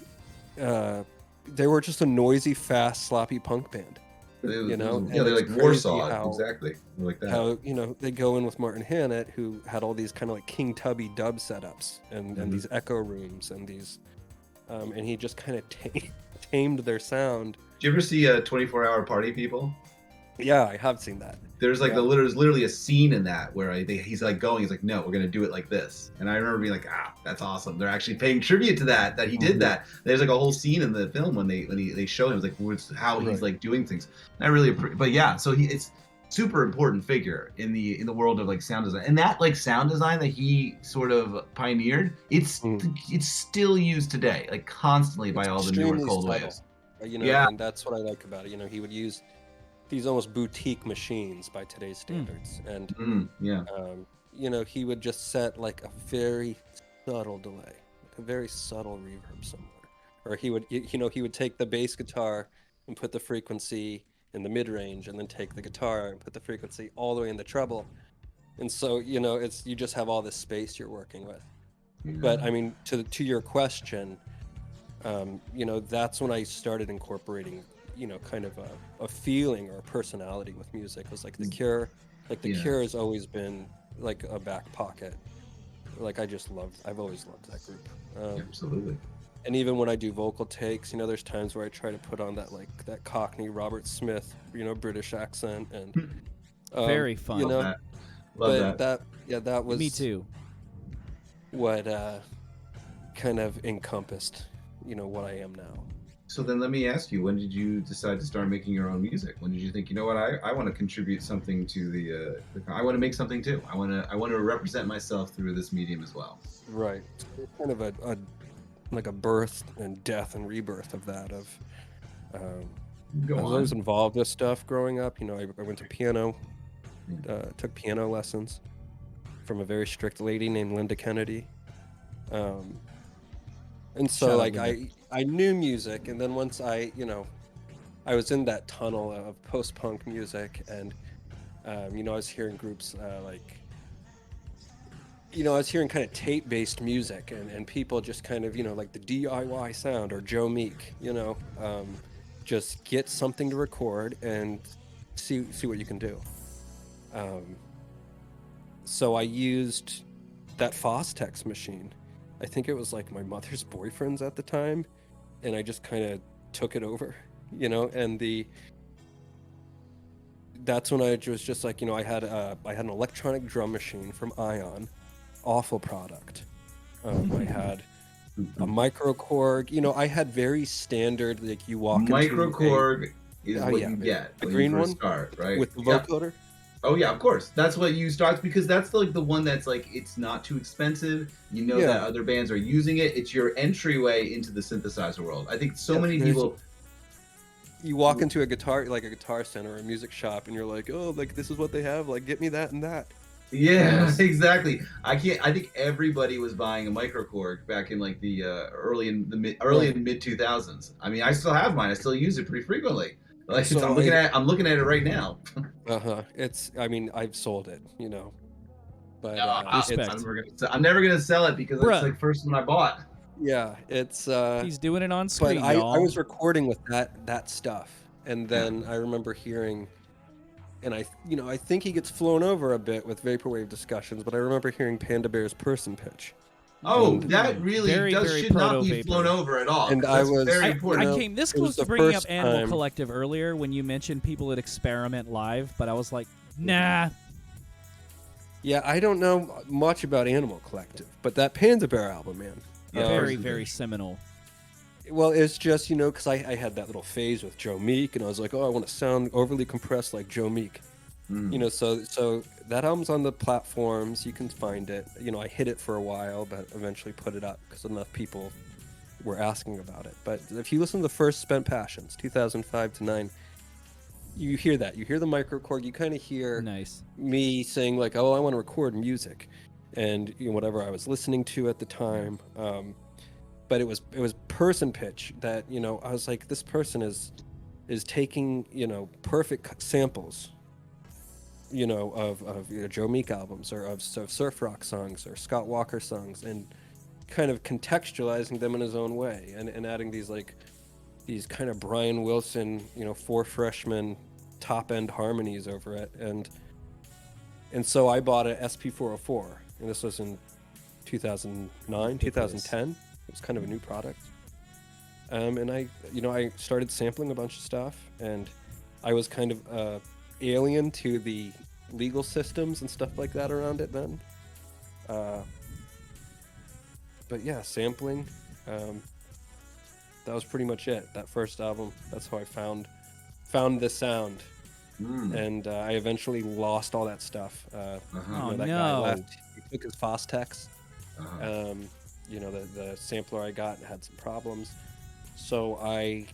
were just a noisy, fast, sloppy punk band. They're like Warsaw, exactly, like that. How they go in with Martin Hannett, who had all these kind of like King Tubby dub setups and these echo rooms and these, and he just kind of tamed their sound. Did you ever see 24 Hour Party People? Yeah, I have seen that. There's like Yeah. there's literally a scene in that where he's like going, he's like, no, we're gonna do it like this. And I remember being like, that's awesome. They're actually paying tribute to that he did that. There's like a whole scene in the film when they show him like how he's like doing things. And I really but yeah, so it's super important figure in the world of like sound design. And that like sound design that he sort of pioneered, it's still used today, like constantly by all the newer Extremely cold subtle, waves. you know, Yeah. and that's what I like about it. You know, he would use these almost boutique machines by today's standards, and you know, he would just set like a very subtle delay, like a very subtle reverb somewhere, or he would, you know, he would take the bass guitar and put the frequency in the mid range, and then take the guitar and put the frequency all the way in the treble, and so you know, it's you just have all this space you're working with. But I mean, to your question, you know, that's when I started incorporating, you know, kind of a feeling or a personality with music. It was like The Cure. Like The Cure has always been like a back pocket. Like I've always loved that group. Absolutely. And even when I do vocal takes, you know, there's times where I try to put on that like that Cockney Robert Smith, you know, British accent, and very fun. You know, Love that. That was me too. What kind of encompassed, you know, what I am now. So then let me ask you, when did you decide to start making your own music? When did you think, you know what, I want to contribute something to the I want to make something too. I want to represent myself through this medium as well. Right. It's kind of a like a birth and death and rebirth of that. I was always involved with stuff growing up. You know, I went to piano, took piano lessons from a very strict lady named Linda Kennedy. And so like I knew music, and then once I was in that tunnel of post-punk music, and you know, I was hearing groups like, you know, I was hearing kind of tape-based music, and people just kind of, you know, like the DIY sound or Joe Meek, you know, just get something to record and see what you can do. So I used that Fostex machine. I think it was like my mother's boyfriend's at the time, and I just kind of took it over, you know. And that's when I was just like, you know, I had an electronic drum machine from Ion, awful product. I had a microkorg. You know, I had very standard, like you walk microkorg is what you get the when green you first one start, right? with the vocoder. Oh yeah, of course. That's what you start, because that's like the one that's like, it's not too expensive. You know that other bands are using it. It's your entryway into the synthesizer world. I think so many people. You walk into a guitar center or a music shop, and you're like, oh, like this is what they have. Like, get me that and that. Yeah, exactly. I think everybody was buying a microkorg back in like the early and mid 2000s. I mean, I still have mine. I still use it pretty frequently. Like, so I'm looking at it right now. I mean, I've sold it, you know. But I'm never gonna sell it because it's like first one I bought. Yeah, it's he's doing it on screen. But I was recording with that stuff, and then I remember hearing, and I think he gets flown over a bit with vaporwave discussions, but I remember hearing Panda Bear's person pitch. Oh, that really should not be flown over at all. And that's very important. I came this close to bringing up Animal Collective earlier when you mentioned people that experiment live, but I was like, nah. Yeah, I don't know much about Animal Collective, but that Panda Bear album, man. Very, very seminal. Well, it's just, you know, because I had that little phase with Joe Meek, and I was like, oh, I want to sound overly compressed like Joe Meek. You know, so that album's on the platforms. You can find it. You know, I hid it for a while, but eventually put it up because enough people were asking about it. But if you listen to the first Spent Passions, 2005 to 9, you hear that. You hear the microkorg. You kind of hear me saying like, oh, I want to record music, and you know, whatever I was listening to at the time. But it was person pitch that, you know, I was like, this person is taking, you know, perfect samples, you know, of you know, Joe Meek albums or of surf rock songs or Scott Walker songs, and kind of contextualizing them in his own way, and adding these kind of Brian Wilson, you know, 4 Freshmen top end harmonies over it, and so I bought a SP404, and this was in 2009, 2010. It was kind of a new product, and I started sampling a bunch of stuff, and I was kind of alien to the legal systems and stuff like that around it then. But yeah, sampling. That was pretty much it. That first album. That's how I found the sound. And I eventually lost all that stuff. Oh, that no. guy left. He took his Fostex. Uh-huh. The sampler I got had some problems. So I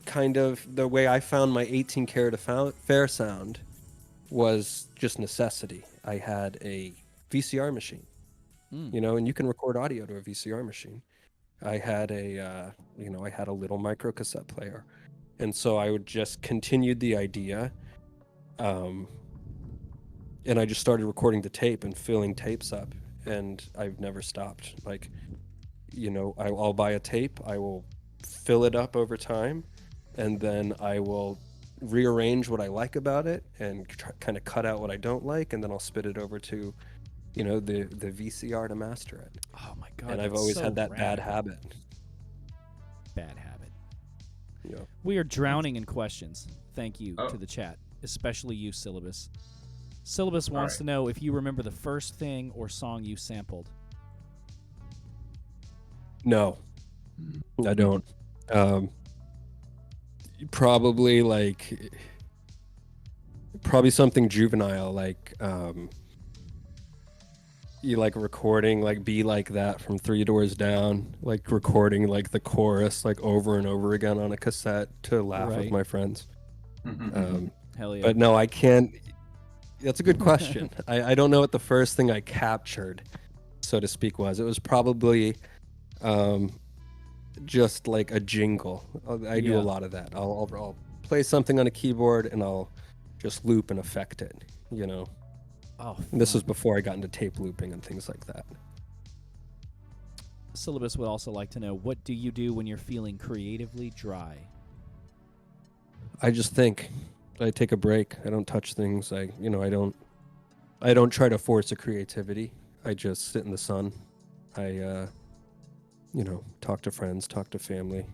the way I found my 18 Carat Affair sound was just necessity. I had a VCR machine, and you can record audio to a VCR machine. I had a little micro cassette player. And so I would just continued the idea. And I just started recording the tape and filling tapes up. And I've never stopped. Like, I'll buy a tape. I will fill it up over time. And then I will rearrange what I like about it and kind of cut out what I don't like. And then I'll spit it over to, the VCR to master it. Oh my God. And I've always had that bad habit. Bad habit. Yeah. We are drowning in questions. Thank you to the chat, especially you, Syllabus. Syllabus wants to know if you remember the first thing or song you sampled. No, I don't. Probably something juvenile, you like recording Be Like That from Three Doors Down, like recording the chorus over and over again on a cassette to laugh with my friends. Hell yeah. But no, I can't. That's a good question. I don't know what the first thing I captured, so to speak, was. It was probably just like a jingle. I do a lot of that. I'll play something on a keyboard and I'll just loop and affect it, Oh, this was before I got into tape looping and things like that. Syllabus would also like to know, what do you do when you're feeling creatively dry? I just think. I take a break. I don't touch things. I don't try to force a creativity. I just sit in the sun. I talk to friends, talk to family.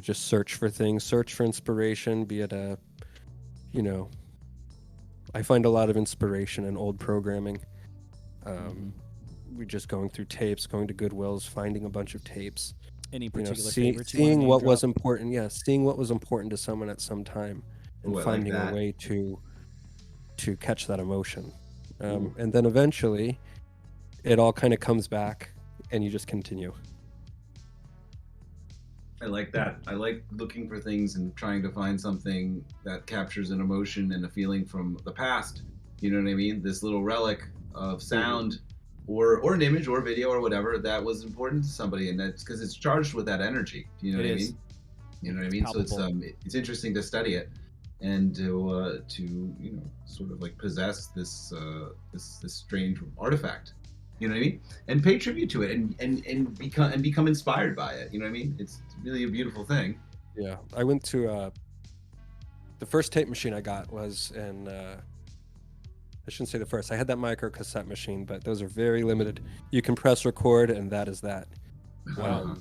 Just search for things, search for inspiration, be it I find a lot of inspiration in old programming. We're just going through tapes, going to Goodwill's, finding a bunch of tapes. Any particular favorites? Seeing what was important. Yeah, seeing what was important to someone at some time, and finding a way to catch that emotion. And then eventually, it all kind of comes back, and you just continue. I like that. I like looking for things and trying to find something that captures an emotion and a feeling from the past. You know what I mean? This little relic of sound or an image or video or whatever that was important to somebody, and that's because it's charged with that energy. Do you know what I mean? You know what I mean? Palpable. So it's interesting to study it and to sort of possess this strange artifact. You know what I mean? And pay tribute to it and become inspired by it. You know what I mean? It's really a beautiful thing. Yeah, I went to the first tape machine I got was in. I shouldn't say the first. I had that micro cassette machine, but those are very limited. You can press record, and that is that. But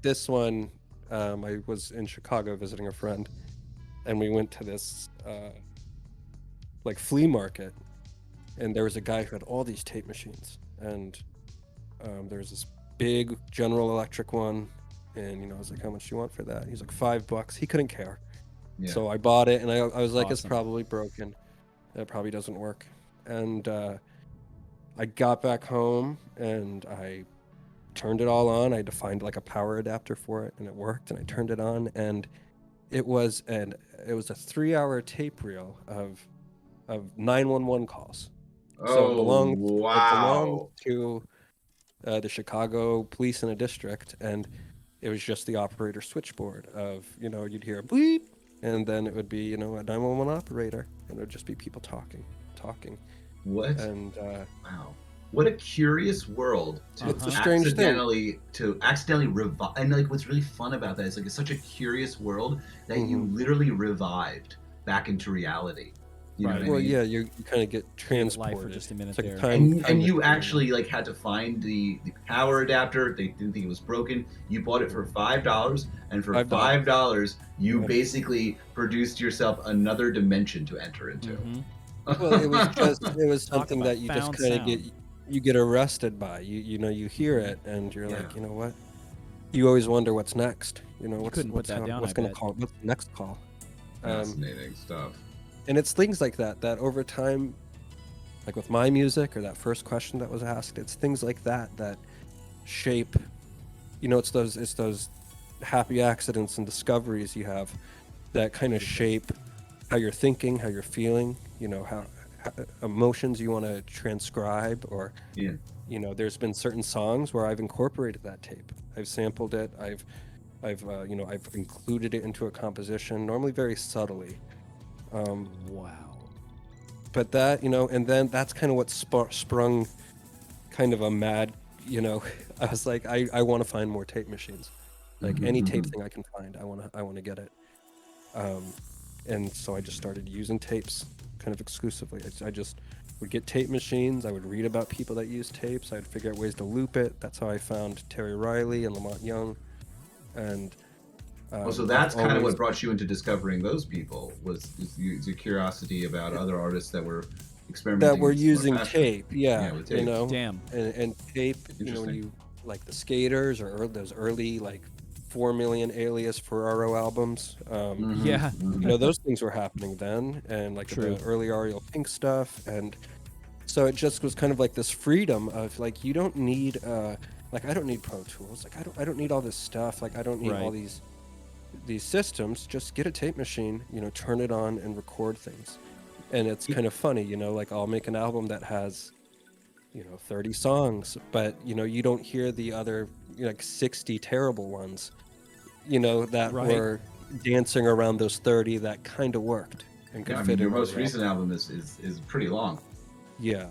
this one, I was in Chicago visiting a friend, and we went to this flea market, and there was a guy who had all these tape machines, and there was this big General Electric one, and I was like, how much do you want for that? He's like, $5. He couldn't care. Yeah. So I bought it, and I was like, It's probably broken. It probably doesn't work. And I got back home, and I turned it all on. I had to find a power adapter for it, and it worked, and I turned it on, and it was a 3-hour tape reel of 911 calls. So it belonged to the Chicago police in a district, and it was just the operator switchboard of, you'd hear a bleep, and then it would be, a 911 operator, and it would just be people talking. What? And wow. What a curious world to it's a strange accidentally revive. And what's really fun about that is it's such a curious world that you literally revived back into reality. You know Right. what I Well, mean? yeah, you kind of get Life transported. for just a minute It's like a there. And time you machine. actually like had to find the power adapter. They didn't think it was broken. You bought it for $5, and for $5. $5 you Yeah. basically produced yourself another dimension to enter into. Mhm. Well, it was Talk something about that you just found kind of sound. you get arrested by. You know, you hear it and you're Yeah. like, you know what? You always wonder what's next. You know, You couldn't put that down, what's I gonna bet. call what's the next call? Fascinating stuff. And it's things like that over time, like with my music or that first question that was asked, it's things like that shape. You know, it's those happy accidents and discoveries you have that kind of shape how you're thinking, how you're feeling. You know, how emotions you want to transcribe, or Yeah. you know, there's been certain songs where I've incorporated that tape. I've sampled it. I've you know, I've included it into a composition, normally very subtly. Wow. But that, you know, and then that's kind of what sprung kind of a mad, you know, I was like, I want to find more tape machines, like any tape thing I can find. I want to get it. And so I just started using tapes kind of exclusively. I just would get tape machines. I would read about people that use tapes. I'd figure out ways to loop it. That's how I found Terry Riley and Lamont Young. And So that's kind of what brought you into discovering those people was your curiosity about other artists that were experimenting that were in similar using fashion. tape, yeah, with you tapes. know, Damn. and tape, you know, when Interesting. you like the Skaters or those early like 4 million Alias Ferraro albums, Yeah. you know, those things were happening then, and like True. the early Ariel Pink stuff, and so it just was kind of like this freedom of like, you don't need like, I don't need Pro Tools, like I don't need all this stuff, like I don't need all Right. these systems. Just get a tape machine, you know, turn it on and record things. And it's kind of funny, you know, like I'll make an album that has, you know, 30 songs, but you know, you don't hear the other, you know, like 60 terrible ones, you know, that Right. were dancing around those 30 that kind of worked and could Yeah, I fit mean, your in on most the recent album. album is pretty long. Yeah.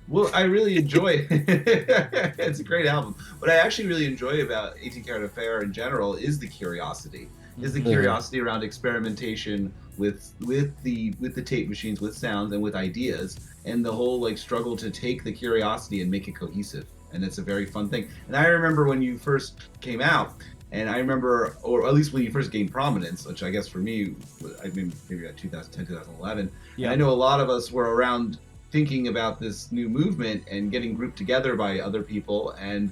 Well, I really enjoy it's a great album. What I actually really enjoy about 18 Carat Affair in general is the curiosity. Is the curiosity around experimentation with the tape machines, with sounds and with ideas, and the whole like struggle to take the curiosity and make it cohesive. And it's a very fun thing. And I remember when you first came out, and I remember, or at least when you first gained prominence, which I guess for me, I mean, maybe at 2010, 2011. Yeah. And I know a lot of us were around thinking about this new movement and getting grouped together by other people, and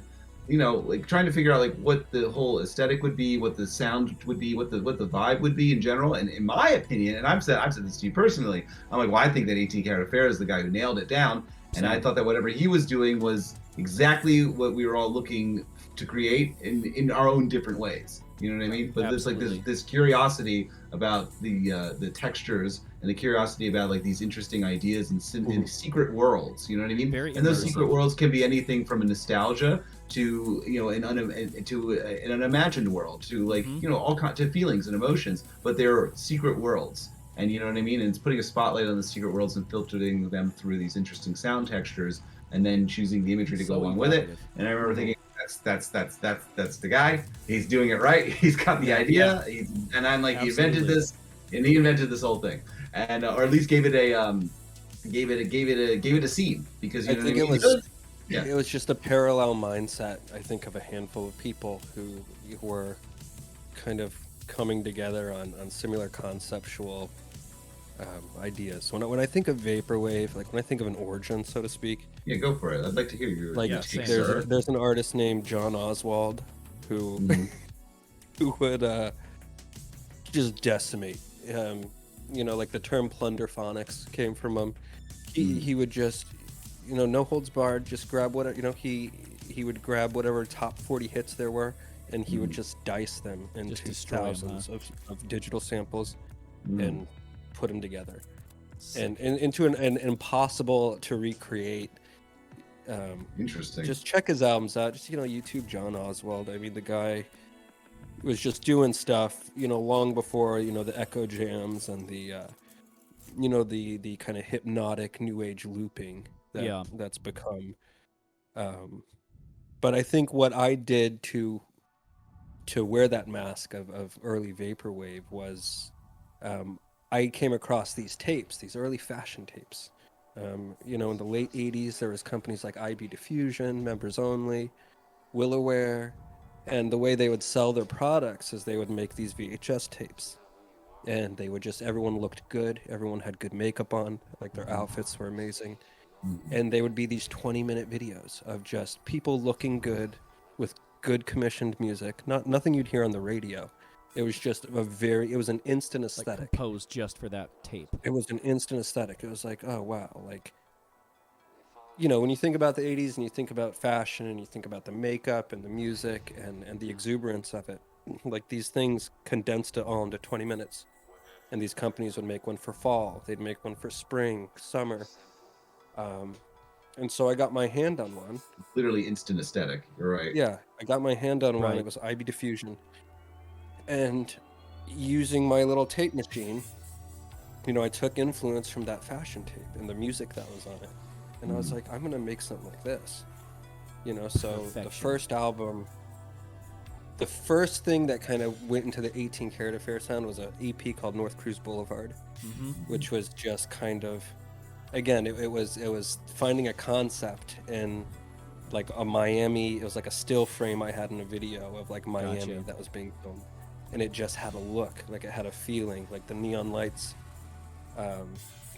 you know, like trying to figure out like what the whole aesthetic would be, what the sound would be, what the vibe would be in general. And in my opinion, and I've said this to you personally, I'm like, well, I think that 18 Karat Affair is the guy who nailed it down, and I thought that whatever he was doing was exactly what we were all looking to create in our own different ways. You know what I mean? But there's like this curiosity about the textures, and the curiosity about like these interesting ideas and secret worlds. You know what I mean? Very And those immersive. secret worlds can be anything from a nostalgia to, you know, an unimagined world, to like, you know, all kinds of feelings and emotions. But they're secret worlds. And you know what I mean? And it's putting a spotlight on the secret worlds and filtering them through these interesting sound textures, and then choosing the imagery to go along with it. And I remember thinking, that's the guy. He's doing it right. He's got the idea. And I'm like, he invented this, and he invented this whole thing, and or at least gave it a scene, because you know I think what I mean? it was just a parallel mindset, I think, of a handful of people who were kind of coming together on similar conceptual ideas. When I think of vaporwave, like when I think of an origin, so to speak. Yeah, go for it. I'd like to hear your like. take, There's an artist named John Oswald who who would just decimate. You know, like the term plunderphonics came from him. He would just, you know, no holds barred, just grab whatever, you know, he would grab whatever top 40 hits there were, and he would just dice them into thousands of digital samples and put them together. And into an impossible to recreate. Interesting. Just check his albums out. Just, you know, YouTube John Oswald. I mean, the guy was just doing stuff, you know, long before, you know, the echo jams and the you know, the kind of hypnotic new age looping that's become. But I think what I did to wear that mask of early vaporwave was I came across these tapes, these early fashion tapes. You know, in the late 80s, there was companies like IB Diffusion, Members Only, Willowware, and the way they would sell their products is they would make these VHS tapes. And they would just, everyone looked good, everyone had good makeup on, like their outfits were amazing. And they would be these 20-minute videos of just people looking good with good commissioned music, nothing you'd hear on the radio. It was just it was an instant Like aesthetic. composed just for that tape. It was an instant aesthetic. It was like, oh wow, like, you know, when you think about the 80s and you think about fashion and you think about the makeup and the music and the exuberance of it, like these things condensed it all into 20 minutes. And these companies would make one for fall, they'd make one for spring, summer. And so I got my hand on one. Literally instant aesthetic. You're right. Yeah, I got my hand on one. Right. It was IB Diffusion. And using my little tape machine, you know, I took influence from that fashion tape and the music that was on it. And I was like, I'm going to make something like this. You know, so Perfection. the first album, the first thing that kind of went into the 18 Carat Affair sound was an EP called North Cruise Boulevard, which was just kind of, again, it was finding a concept in like a Miami. It was like a still frame I had in a video of like Miami Gotcha. that was being filmed, and it just had a look, like it had a feeling, like the neon lights.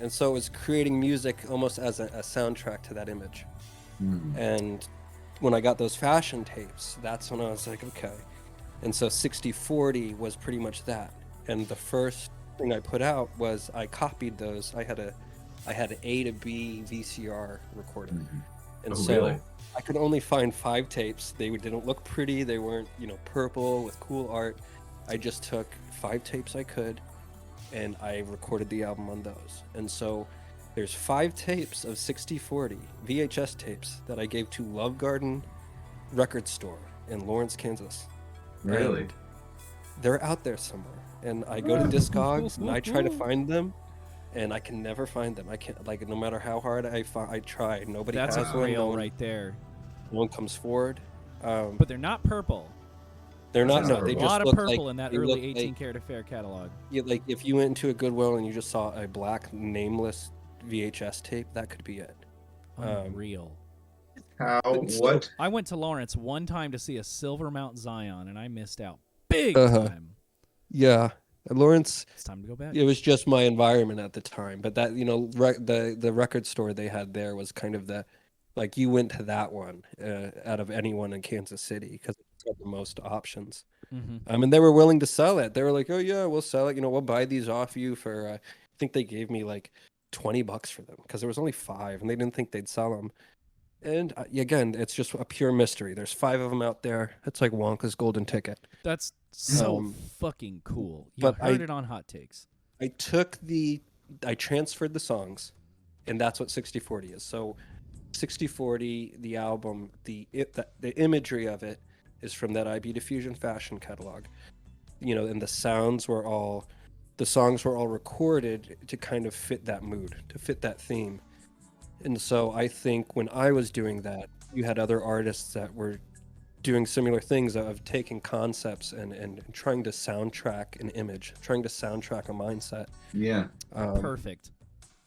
And so it was creating music almost as a soundtrack to that image. And when I got those fashion tapes, that's when I was like, okay. And so 6040 was pretty much that. And the first thing I put out was I copied those. I had an A to B VCR recorder. And so really? I could only find 5 tapes. They didn't look pretty. They weren't, you know, purple with cool art. I just took 5 tapes I could, and I recorded the album on those. And so there's 5 tapes of 6040 VHS tapes that I gave to Love Garden Record Store in Lawrence, Kansas. Really? And they're out there somewhere. And I go to Discogs and I try to find them, and I can never find them. I can't, like, no matter how hard I try, nobody That's has a one. grail right there. No one comes forward. But they're not purple. They're not. That's No, not they A purple. just lot of look purple like, in that they early look 18 like, Carat Affair catalog. like if you went into a Goodwill and you just saw a black nameless VHS tape, that could be it. Unreal. How? So- What? I went to Lawrence one time to see a Silver Mount Zion, and I missed out big Uh-huh. time. Yeah, Lawrence. It's time to go back. It was just my environment at the time, but that, you know, the record store they had there was kind of the, like, you went to that one out of anyone in Kansas City because it's got the most options. And they were willing to sell it. They were like, oh yeah, we'll sell it. You know, we'll buy these off you for. I think they gave me like $20 for them because there was only 5, and they didn't think they'd sell them. And again, it's just a pure mystery. There's 5 of them out there. It's like Wonka's golden ticket. That's so fucking cool. You but heard it on Hot Takes. I transferred the songs, and that's what 6040 is. So 6040, the album, the imagery of it is from that IB Diffusion fashion catalog. You know, and the songs were all recorded to kind of fit that mood, to fit that theme. And so I think when I was doing that, you had other artists that were doing similar things of taking concepts and trying to soundtrack an image, trying to soundtrack a mindset. Yeah. Perfect.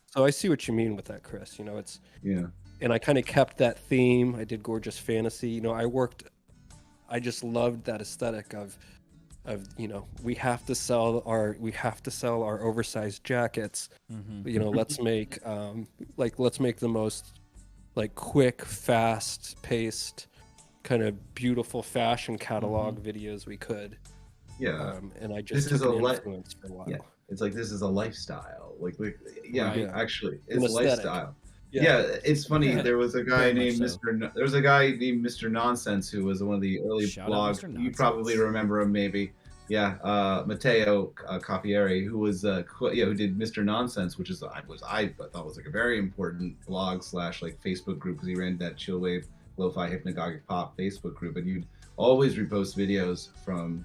So I see what you mean with that, Chris. You know, it's, Yeah. and I kind of kept that theme. I did Gorgeous Fantasy. You know, I just loved that aesthetic of, you know, we have to sell our oversized jackets. You know, let's make the most like quick, fast paced, kind of beautiful fashion catalog videos we could. Yeah. And I just This is took a an li- influence for a while. Yeah. It's like this is a lifestyle. Yeah, Right. actually, An it's a aesthetic. lifestyle. Yeah, it's funny. Yeah, There was a guy very much named so. There was a guy named Mr. Nonsense who was one of the early Shout out blogs. Mr. You Nonsense. probably remember him, maybe. Yeah, Matteo Capieri, who was who did Mr. Nonsense, which is I thought was like a very important blog / like Facebook group because he ran that Chillwave Lo-Fi Hypnagogic Pop Facebook group, and you'd always repost videos from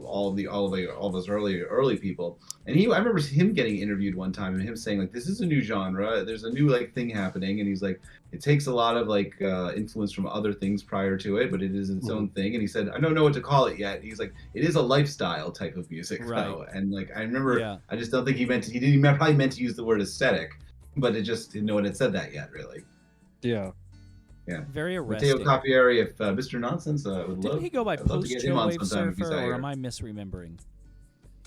all those early people. And I remember him getting interviewed one time and him saying like, this is a new genre. There's a new like thing happening, and he's like, it takes a lot of like influence from other things prior to it, but it is its own thing. And he said, I don't know what to call it yet. He's like, it is a lifestyle type of music, though. And like, I remember, I just don't think he probably meant to use the word aesthetic, but it just didn't know it had said that yet, really. Yeah. Yeah. Very arresting. Matteo Caffieri, if Mr. Nonsense would Didn't he go by post chillwave surfer, or am I misremembering?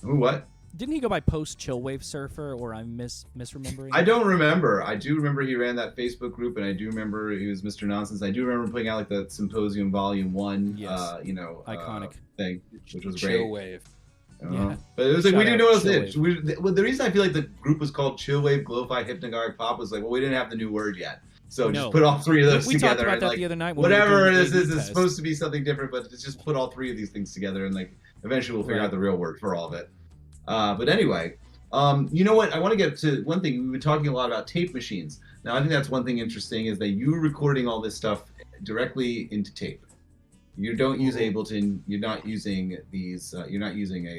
Who? What? Didn't he go by post chillwave surfer, or I'm misremembering? I don't remember. I do remember he ran that Facebook group, and I do remember he was Mr. Nonsense. I do remember putting out like the Symposium Volume 1, iconic thing, which was great. Chillwave. Yeah. But it was like, we didn't know what else it. Well, the reason I feel like the group was called Chillwave, Glowfi, Hypnagogic Pop was like, well, we didn't have the new word yet. So just put all three of those together. We talked about that the other night. Whatever it is, it's supposed to be something different, but it's just put all three of these things together, and like eventually we'll figure out the real word for all of it. But anyway, you know what? I want to get to one thing. We've been talking a lot about tape machines. Now, I think that's one thing interesting is that you're recording all this stuff directly into tape. You don't use Ableton. You're not using these. You're not using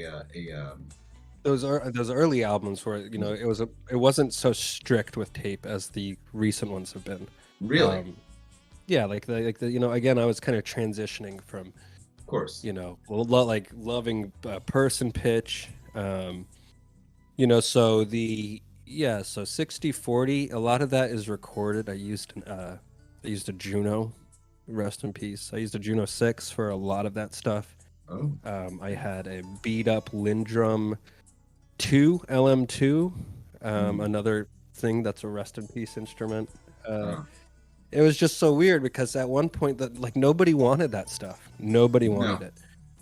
those early albums where it wasn't so strict with tape as the recent ones have been. Really? Yeah, like again, I was kind of transitioning from, of course, like loving person pitch, so 60/40, a lot of that is recorded. I used a Juno, rest in peace. I used a Juno 6 for a lot of that stuff. I had a beat up Lindrum 2 LM2, another thing that's a rest in peace instrument. It was just so weird because at one point that like nobody wanted that stuff. Nobody wanted it.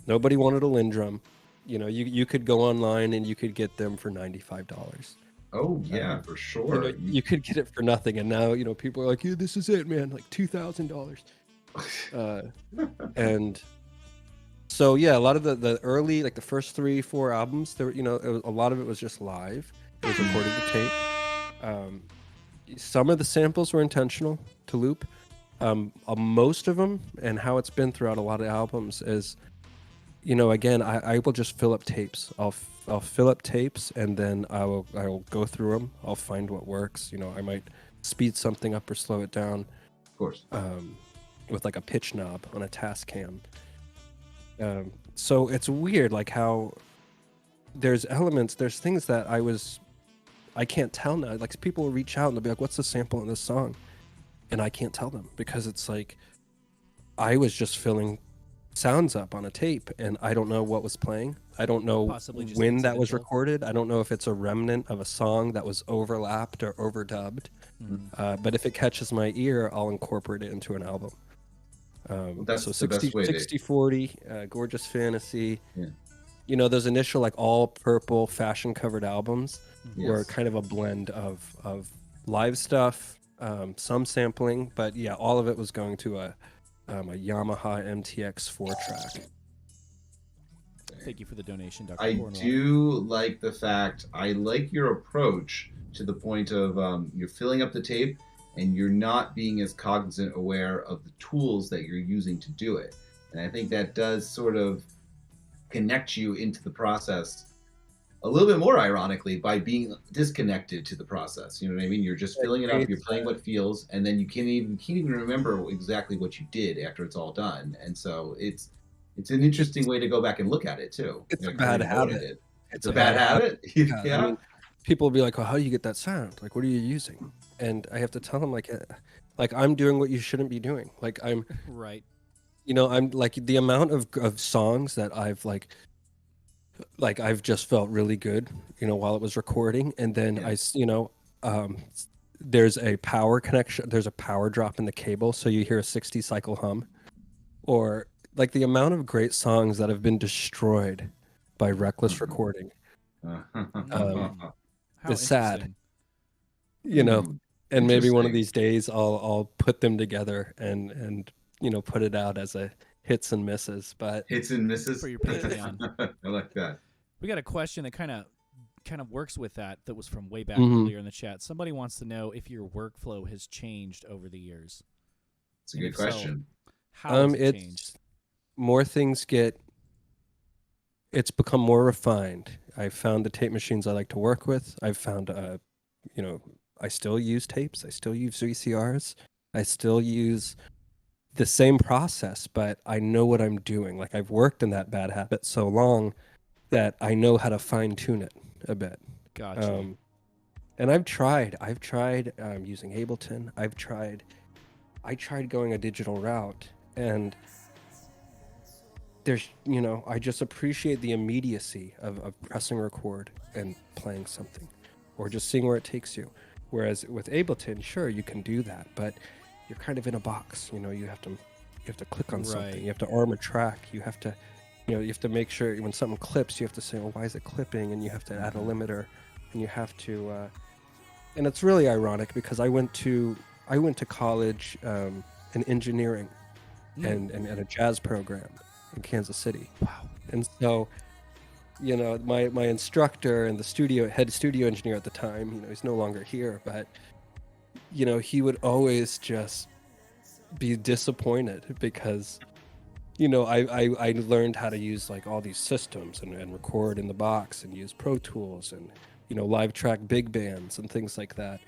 Nobody wanted a Lindrum. You could go online and you could get them for $95. Oh yeah, for sure. You could get it for nothing, and now people are like, "Yeah, this is it, man! Like $2,000." And so yeah, a lot of the early, like the first 3-4 albums, there a lot of it was just live. It was recorded to tape. Some of the samples were intentional to loop. Most of them, and how it's been throughout a lot of albums, is again, I will just fill up tapes. I'll fill up tapes, and then I will go through them. I'll find what works. I might speed something up or slow it down. Of course. With like a pitch knob on a Tascam. So it's weird, like how there's things that I can't tell now. Like people will reach out and they'll be like, "What's the sample in this song?" And I can't tell them because it's like I was just filling sounds up on a tape, and I don't know what was playing. I don't know when that was recorded. I don't know if it's a remnant of a song that was overlapped or overdubbed. But if it catches my ear, I'll incorporate it into an album. That's so the best way 60/40, Gorgeous Fantasy. Yeah. Those initial like all purple fashion covered albums were kind of a blend of live stuff, some sampling, but yeah, all of it was going to a Yamaha MTX 4-track. Thank you for the donation, Dr. I Cornwall. do like the fact, I like your approach to the point of you're filling up the tape and you're not being as cognizant aware of the tools that you're using to do it. And I think that does sort of connect you into the process a little bit more ironically by being disconnected to the process. You know what I mean? You're just filling it up, you're playing what feels, and then you can't even remember exactly what you did after it's all done. And so it's an interesting way to go back and look at it too. It's a bad habit. It's a bad habit. Yeah. I mean, people will be like, "Well, how do you get that sound? Like, what are you using?" And I have to tell them like I'm doing what you shouldn't be doing. Like I'm right. I'm like the amount of songs that I've I've just felt really good, while it was recording, and then there's a power connection, there's a power drop in the cable, so you hear a 60 cycle hum, or like the amount of great songs that have been destroyed by reckless recording is sad, and maybe one of these days I'll put them together and put it out as a hits and misses, but hits and misses for your Patreon. I like that. We got a question that kind of works with that was from way back earlier in the chat. Somebody wants to know if your workflow has changed over the years. It's a good question. So, how has it changed? More things get it's become more refined. I've found the tape machines I like to work with. I've found, I still use tapes. I still use VCRs. I still use the same process, but I know what I'm doing. Like I've worked in that bad habit so long that I know how to fine tune it a bit. Gotcha. And I've tried using Ableton. I tried going a digital route, and there's, I just appreciate the immediacy of pressing record and playing something, or just seeing where it takes you. Whereas with Ableton, sure, you can do that, but you're kind of in a box. You have to click on something. Right. You have to arm a track. You have to make sure when something clips, you have to say, well, why is it clipping? And you have to add a limiter, and you have to, and it's really ironic because I went to college in engineering and a jazz program in Kansas City. Wow. And so, my instructor and the head studio engineer at the time, he's no longer here, but he would always just be disappointed because I learned how to use like all these systems and record in the box and use Pro Tools and live track big bands and things like that.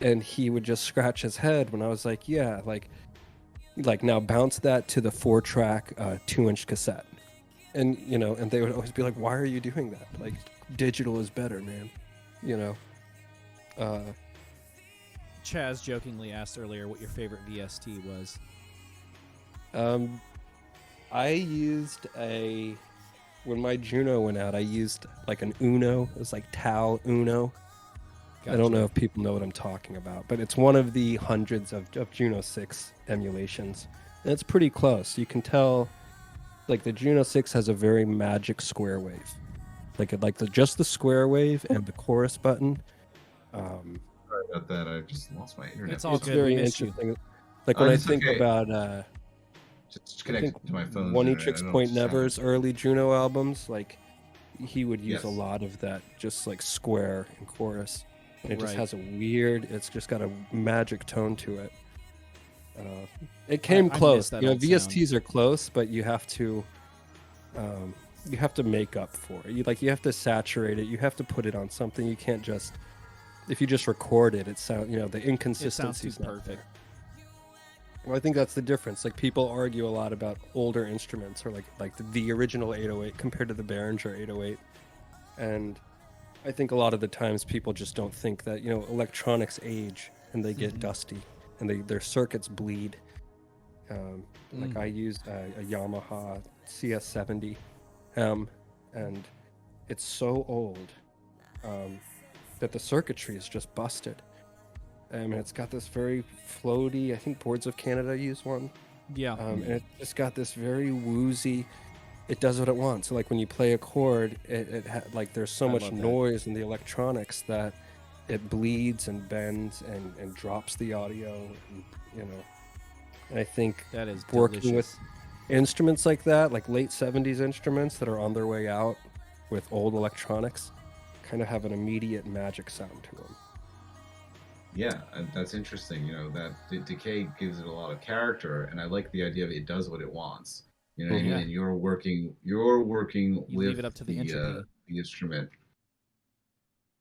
And he would just scratch his head when I was like, yeah, like now bounce that to the 4-track 2-inch cassette. And and they would always be like, why are you doing that? Like, digital is better, man. Chaz jokingly asked earlier what your favorite VST was. I used when my Juno went out, I used like an Uno. It was like Tau Uno. Gotcha. I don't know if people know what I'm talking about, but it's one of the hundreds of Juno 6 emulations. And it's pretty close. You can tell, like, the Juno 6 has a very magic square wave. Just the square wave and the chorus button. Sorry about that. I just lost my internet. It's all It's good. very We missed you. interesting. Like, when I it's think okay. about... Just connected to my phone. One Etrix Point Never's early Juno albums, like, he would use Yes. a lot of that, just like square and chorus. And it just Right. has it's just got a magic tone to it. It came I close. miss that You know, old VSTs are close, but you have to make up for it. You have to saturate it. You have to put it on something. You can't just, if you just record it, the It sounds too inconsistency's not perfect. there. Well, I think that's the difference. Like, people argue a lot about older instruments, or like the original 808 compared to the Behringer 808, and I think a lot of the times people just don't think that electronics age and they get dusty and their circuits bleed. Like, I used a Yamaha CS70, and it's so old that the circuitry is just busted. And it's got this very floaty, I think Boards of Canada use one. Yeah. And it's just got this very woozy, it does what it wants. So like when you play a chord, like there's so I much love that. noise in the electronics that it bleeds and bends and drops the audio. And I think That is working delicious. with instruments like that, like late 70s instruments that are on their way out with old electronics, kind of have an immediate magic sound to them. Yeah, that's interesting. That decay gives it a lot of character, and I like the idea of it does what it wants. You know what I mean? Yeah. And you're working You with leave it up to the entropy. the instrument.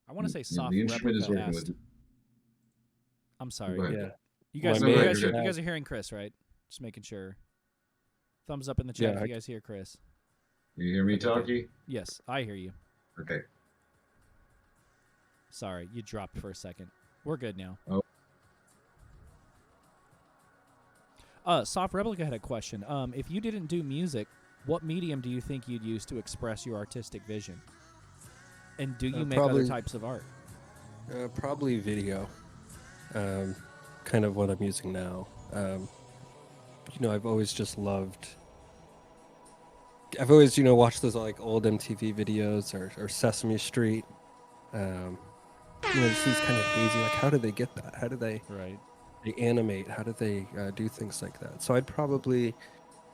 I want to say You know, soft the instrument is replica working asked. with. I'm sorry. Go ahead. Yeah. You guys, My you, man- guys, you Yeah. guys are hearing Chris, right? Just making sure. Thumbs up in the chat Yeah, if you guys hear Chris. You hear me, Okay, good. Talkie? Yes, I hear you. Okay. Sorry, you dropped for a second. We're good now. Oh. Soft Replica had a question. If you didn't do music, what medium do you think you'd use to express your artistic vision? And do you make probably- other types of art? Probably video. Kind of what I'm using now. I've always just loved. I've always, watched those like old MTV videos or Sesame Street. Just these kind of hazy. Like, how do they get that? How do they Right. animate? How do they do things like that? So I'd probably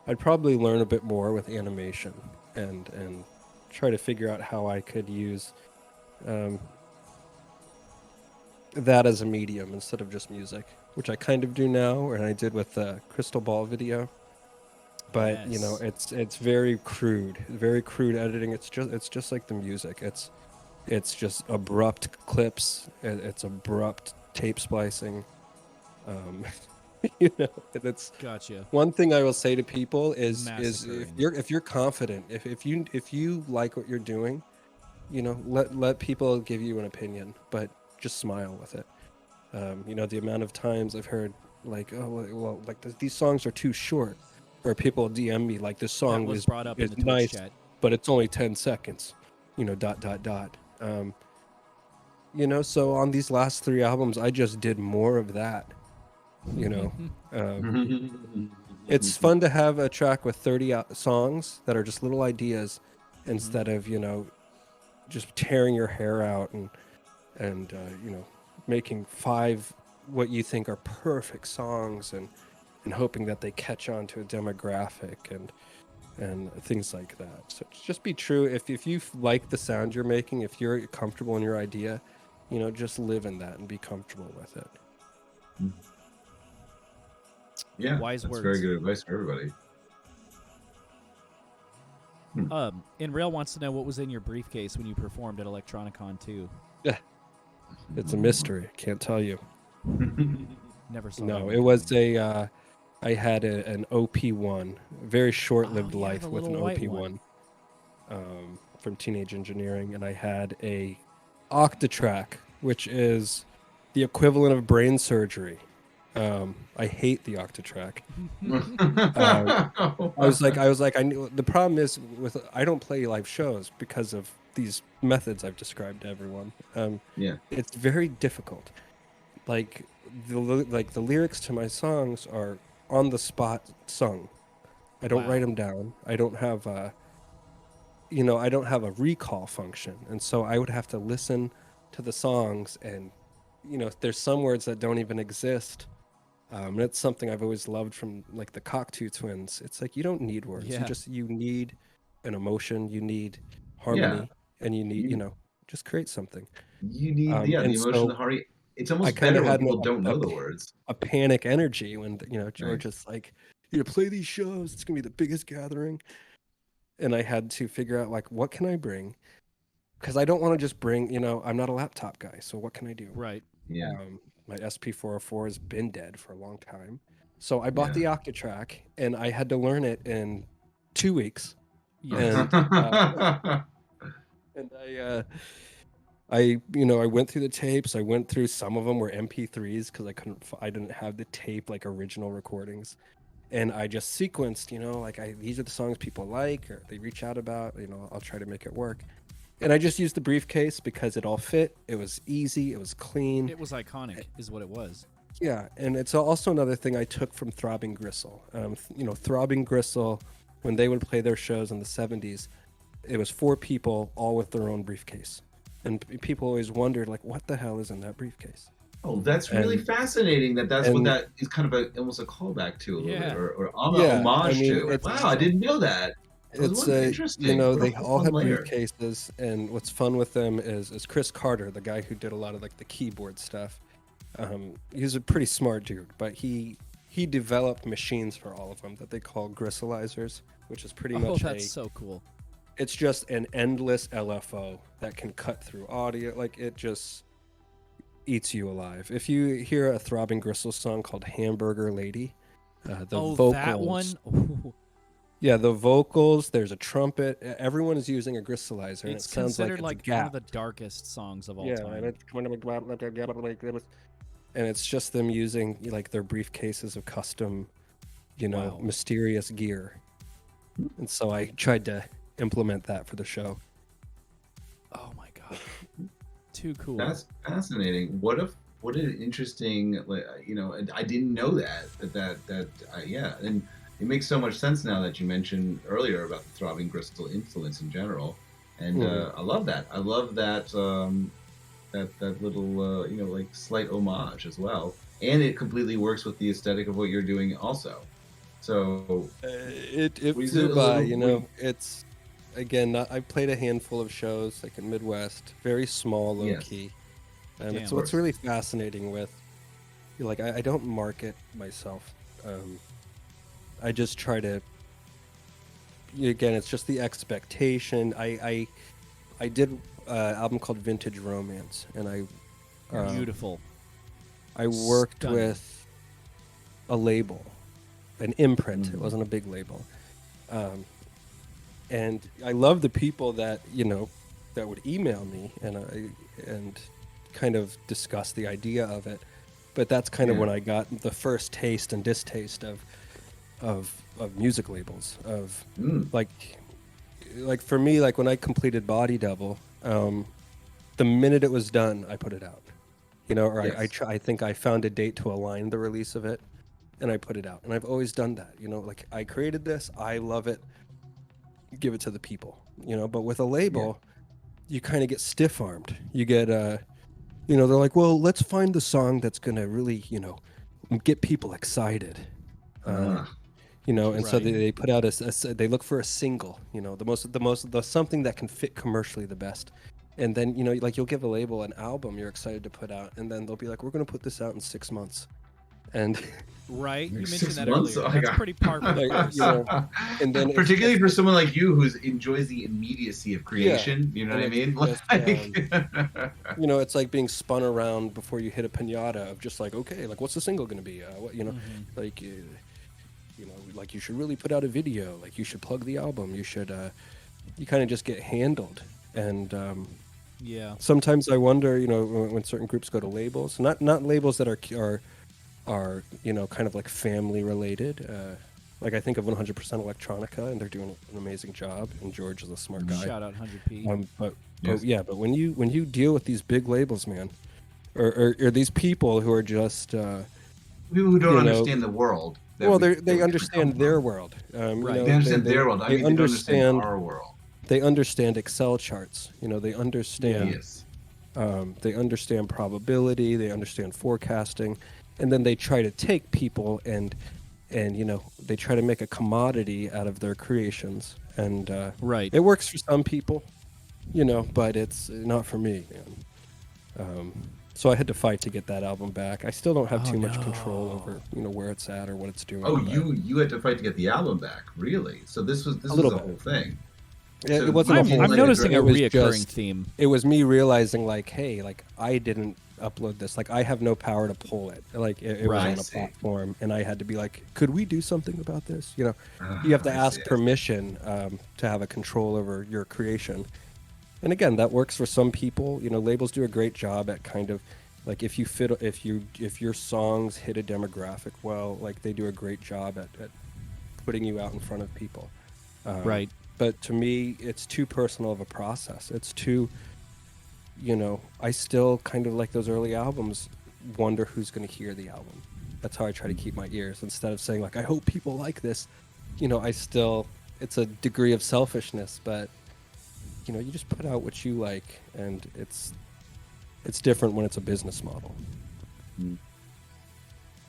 learn a bit more with animation and try to figure out how I could use that as a medium instead of just music, which I kind of do now, and I did with the Crystal Ball video. but you know, Yes. it's very crude editing. It's just like the music. It's just abrupt clips. It's abrupt tape splicing. Um, you know, that's Gotcha. one thing I will say to people is Massacring. if you're confident, if you like what you're doing, you know, let people give you an opinion, but just smile with it. You know, the amount of times I've heard like, oh well, like these songs are too short, or people DM me like this That song was is brought up in the Twitch nice, chat. but it's only 10 seconds. You know, dot dot dot. You know, so on these last 3 albums, I just did more of that. You know, it's fun to have a track with 30 songs that are just little ideas, instead of, you know, just tearing your hair out and you know, making 5 what you think are perfect songs and hoping that they catch on to a demographic and things like that. So just be true. If you like the sound you're making, if you're comfortable in your idea, you know, just live in that and be comfortable with it. Yeah, Wise that's words. very good advice for everybody. Rail wants to know what was in your briefcase when you performed at Electronicon 2. It's a mystery. Can't tell you. Never saw No, that it one was coming. I had an OP1, very short-lived Oh, yeah, life the with an little white OP1 from Teenage Engineering, and I had a Octatrack, which is the equivalent of brain surgery. I hate the Octatrack. I was like, I knew the problem is with I don't play live shows because of these methods I've described to everyone. Yeah. It's very difficult. Like the lyrics to my songs are on the spot sung. I don't write Wow. them down. I don't have you know, I don't have a recall function, and so I would have to listen to the songs, and you know, there's some words that don't even exist. And it's something I've always loved from like the Cocteau Twins. It's like you don't need words. Yeah. You need an emotion. You need Yeah. harmony, and you need, you You know, just create something. you need And the emotion, so the heart. It's I almost kind better of when had people don't know the words. a panic energy when, you know, Right. George is like, you know, play these shows. It's gonna be the biggest gathering, and I had to figure out like, what can I bring? Because I don't want to just bring, you know, I'm not a laptop guy, so what can I do? Right. Yeah. My SP404 has been dead for a long time, so I bought Yeah. the Octatrack, and I had to learn it in 2 weeks, Yes. and and I, you know, I went through the tapes. I went through some of them were MP3s because I didn't have the tape like original recordings, and I just sequenced, you know, like these are the songs people like or they reach out about. You know, I'll try to make it work, and I just used the briefcase because it all fit. It was easy. It was clean. It was iconic, is what it was. Yeah, and it's also another thing I took from Throbbing Gristle. You know, Throbbing Gristle, when they would play their shows in the 70s, it was 4 people, all with their own briefcase. And people always wondered, like, what the hell is in that briefcase? Oh, that's really And, fascinating. That's what and that is kind of almost a callback to a little Yeah. bit, or yeah, I homage mean, to. Like, wow, I didn't know that. That was it's one you interesting. know, What a they whole all fun had layer. briefcases, and what's fun with them is Chris Carter, the guy who did a lot of like the keyboard stuff. He's a pretty smart dude, but he developed machines for all of them that they call gristalizers, which is pretty Oh, much that's so cool. it's just an endless LFO that can cut through audio. Like it just eats you alive. If you hear a Throbbing Gristle song called Hamburger Lady, the vocals, that one. Ooh. yeah, the vocals, there's a trumpet. Everyone is using a gristalizer, and it It's sounds like considered it's like one of gap. the darkest songs of all Yeah, time. and it's just them using like their briefcases of custom, you know, Wow. mysterious gear. And so I tried to implement that for the show. Oh my god. Too cool. That's fascinating. What an interesting, you know, and I didn't know yeah, and it makes so much sense now that you mentioned earlier about the Throbbing Gristle influence in general, and I love that. I love that that little you know, like slight homage as well, and it completely works with the aesthetic of what you're doing also. So It was flew it a by, little- you know. It's again, I played a handful of shows like in Midwest, very small, low Yes. key. And Damn. it's what's really fascinating with, like, I don't market myself. I just try to again, it's just the expectation. I did an album called Vintage Romance, and Beautiful. I worked Stunning. with a label, an imprint. It wasn't a big label, and I love the people that that would email me and kind of discuss the idea of it. But that's kind of when I got the first taste and distaste of music labels. Like for me, like when I completed Body Double, the minute it was done, I put it out. Or I think I found a date to align the release of it, and I put it out. And I've always done that. Like I created this, I love it, give it to the people. But with a label, you kind of get stiff-armed. You get they're like, well, let's find the song that's gonna really get people excited. And so they put out they look for a single, the something that can fit commercially the best. And then, like you'll give a label an album you're excited to put out, and then they'll be like, we're going to put this out in 6 months. And right, you mentioned 6 that months? earlier. Oh, That's God. pretty par for the course. And then particularly for someone like you who enjoys the immediacy of creation, you know what I mean? It's like being spun around before you hit a piñata of just like, okay, like what's the single going to be? Like you should really put out a video, like you should plug the album, you should you kind of just get handled. And sometimes I wonder, when certain groups go to labels, not labels that are kind of like family related. Like I think of 100% Electronica, and they're doing an amazing job. And George is a smart guy. Shout out 100p. But when you deal with these big labels, man, or these people who are just people who don't understand the world. Well, they understand their world. Right. They understand their world. I mean, they don't understand our world. They understand Excel charts. They understand. Yes. They understand probability. They understand forecasting, and then they try to take people and they try to make a commodity out of their creations. And right, it works for some people, but it's not for me, man. So I had to fight to get that album back. I still don't have too much control over where it's at or what it's doing. Oh, you had to fight to get the album back, really? So this was the whole thing. Yeah, So it wasn't. I'm noticing a reoccurring just, theme. It was me realizing, like, hey, like I didn't upload this. Like I have no power to pull it. Like it was on a platform, and I had to be like, could we do something about this? You have to ask permission to have a control over your creation. And again, that works for some people. Labels do a great job at kind of like if your songs hit a demographic well, like they do a great job at putting you out in front of people. Right. But to me, it's too personal of a process. It's too, I still kind of like those early albums, wonder who's going to hear the album. That's how I try to keep my ears. Instead of saying, like, I hope people like this, it's a degree of selfishness, but, you just put out what you like, and it's different when it's a business model.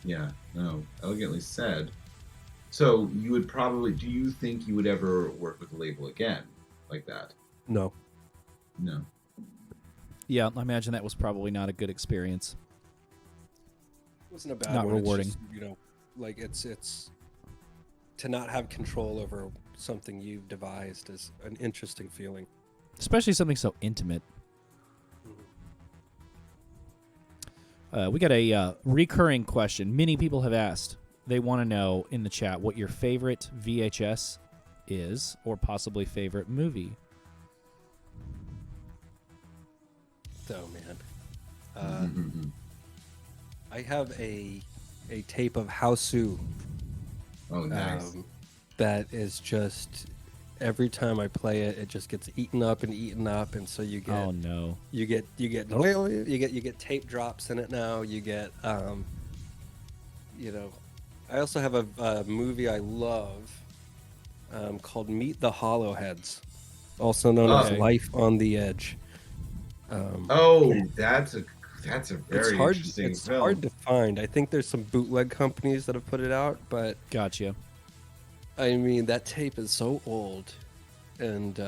Yeah, no, elegantly said. So you would probably, do you think you would ever work with a label again like that? No. Yeah, I imagine that was probably not a good experience. It wasn't a bad not one. rewarding. It's just, like it's to not have control over something you've devised is an interesting feeling. Especially something so intimate. We got a recurring question. Many people have asked. They want to know in the chat what your favorite VHS is, or possibly favorite movie. Oh man, I have a tape of Housekeeping. Oh, nice. That is just every time I play it, it just gets eaten up, and so you get. Oh no! You get tape drops in it now. You get I also have a movie I love called Meet the Hollowheads, also known as Life on the Edge. That's a very interesting it's film. hard to find. I think there's some bootleg companies that have put it out, but Gotcha. I mean, that tape is so old, and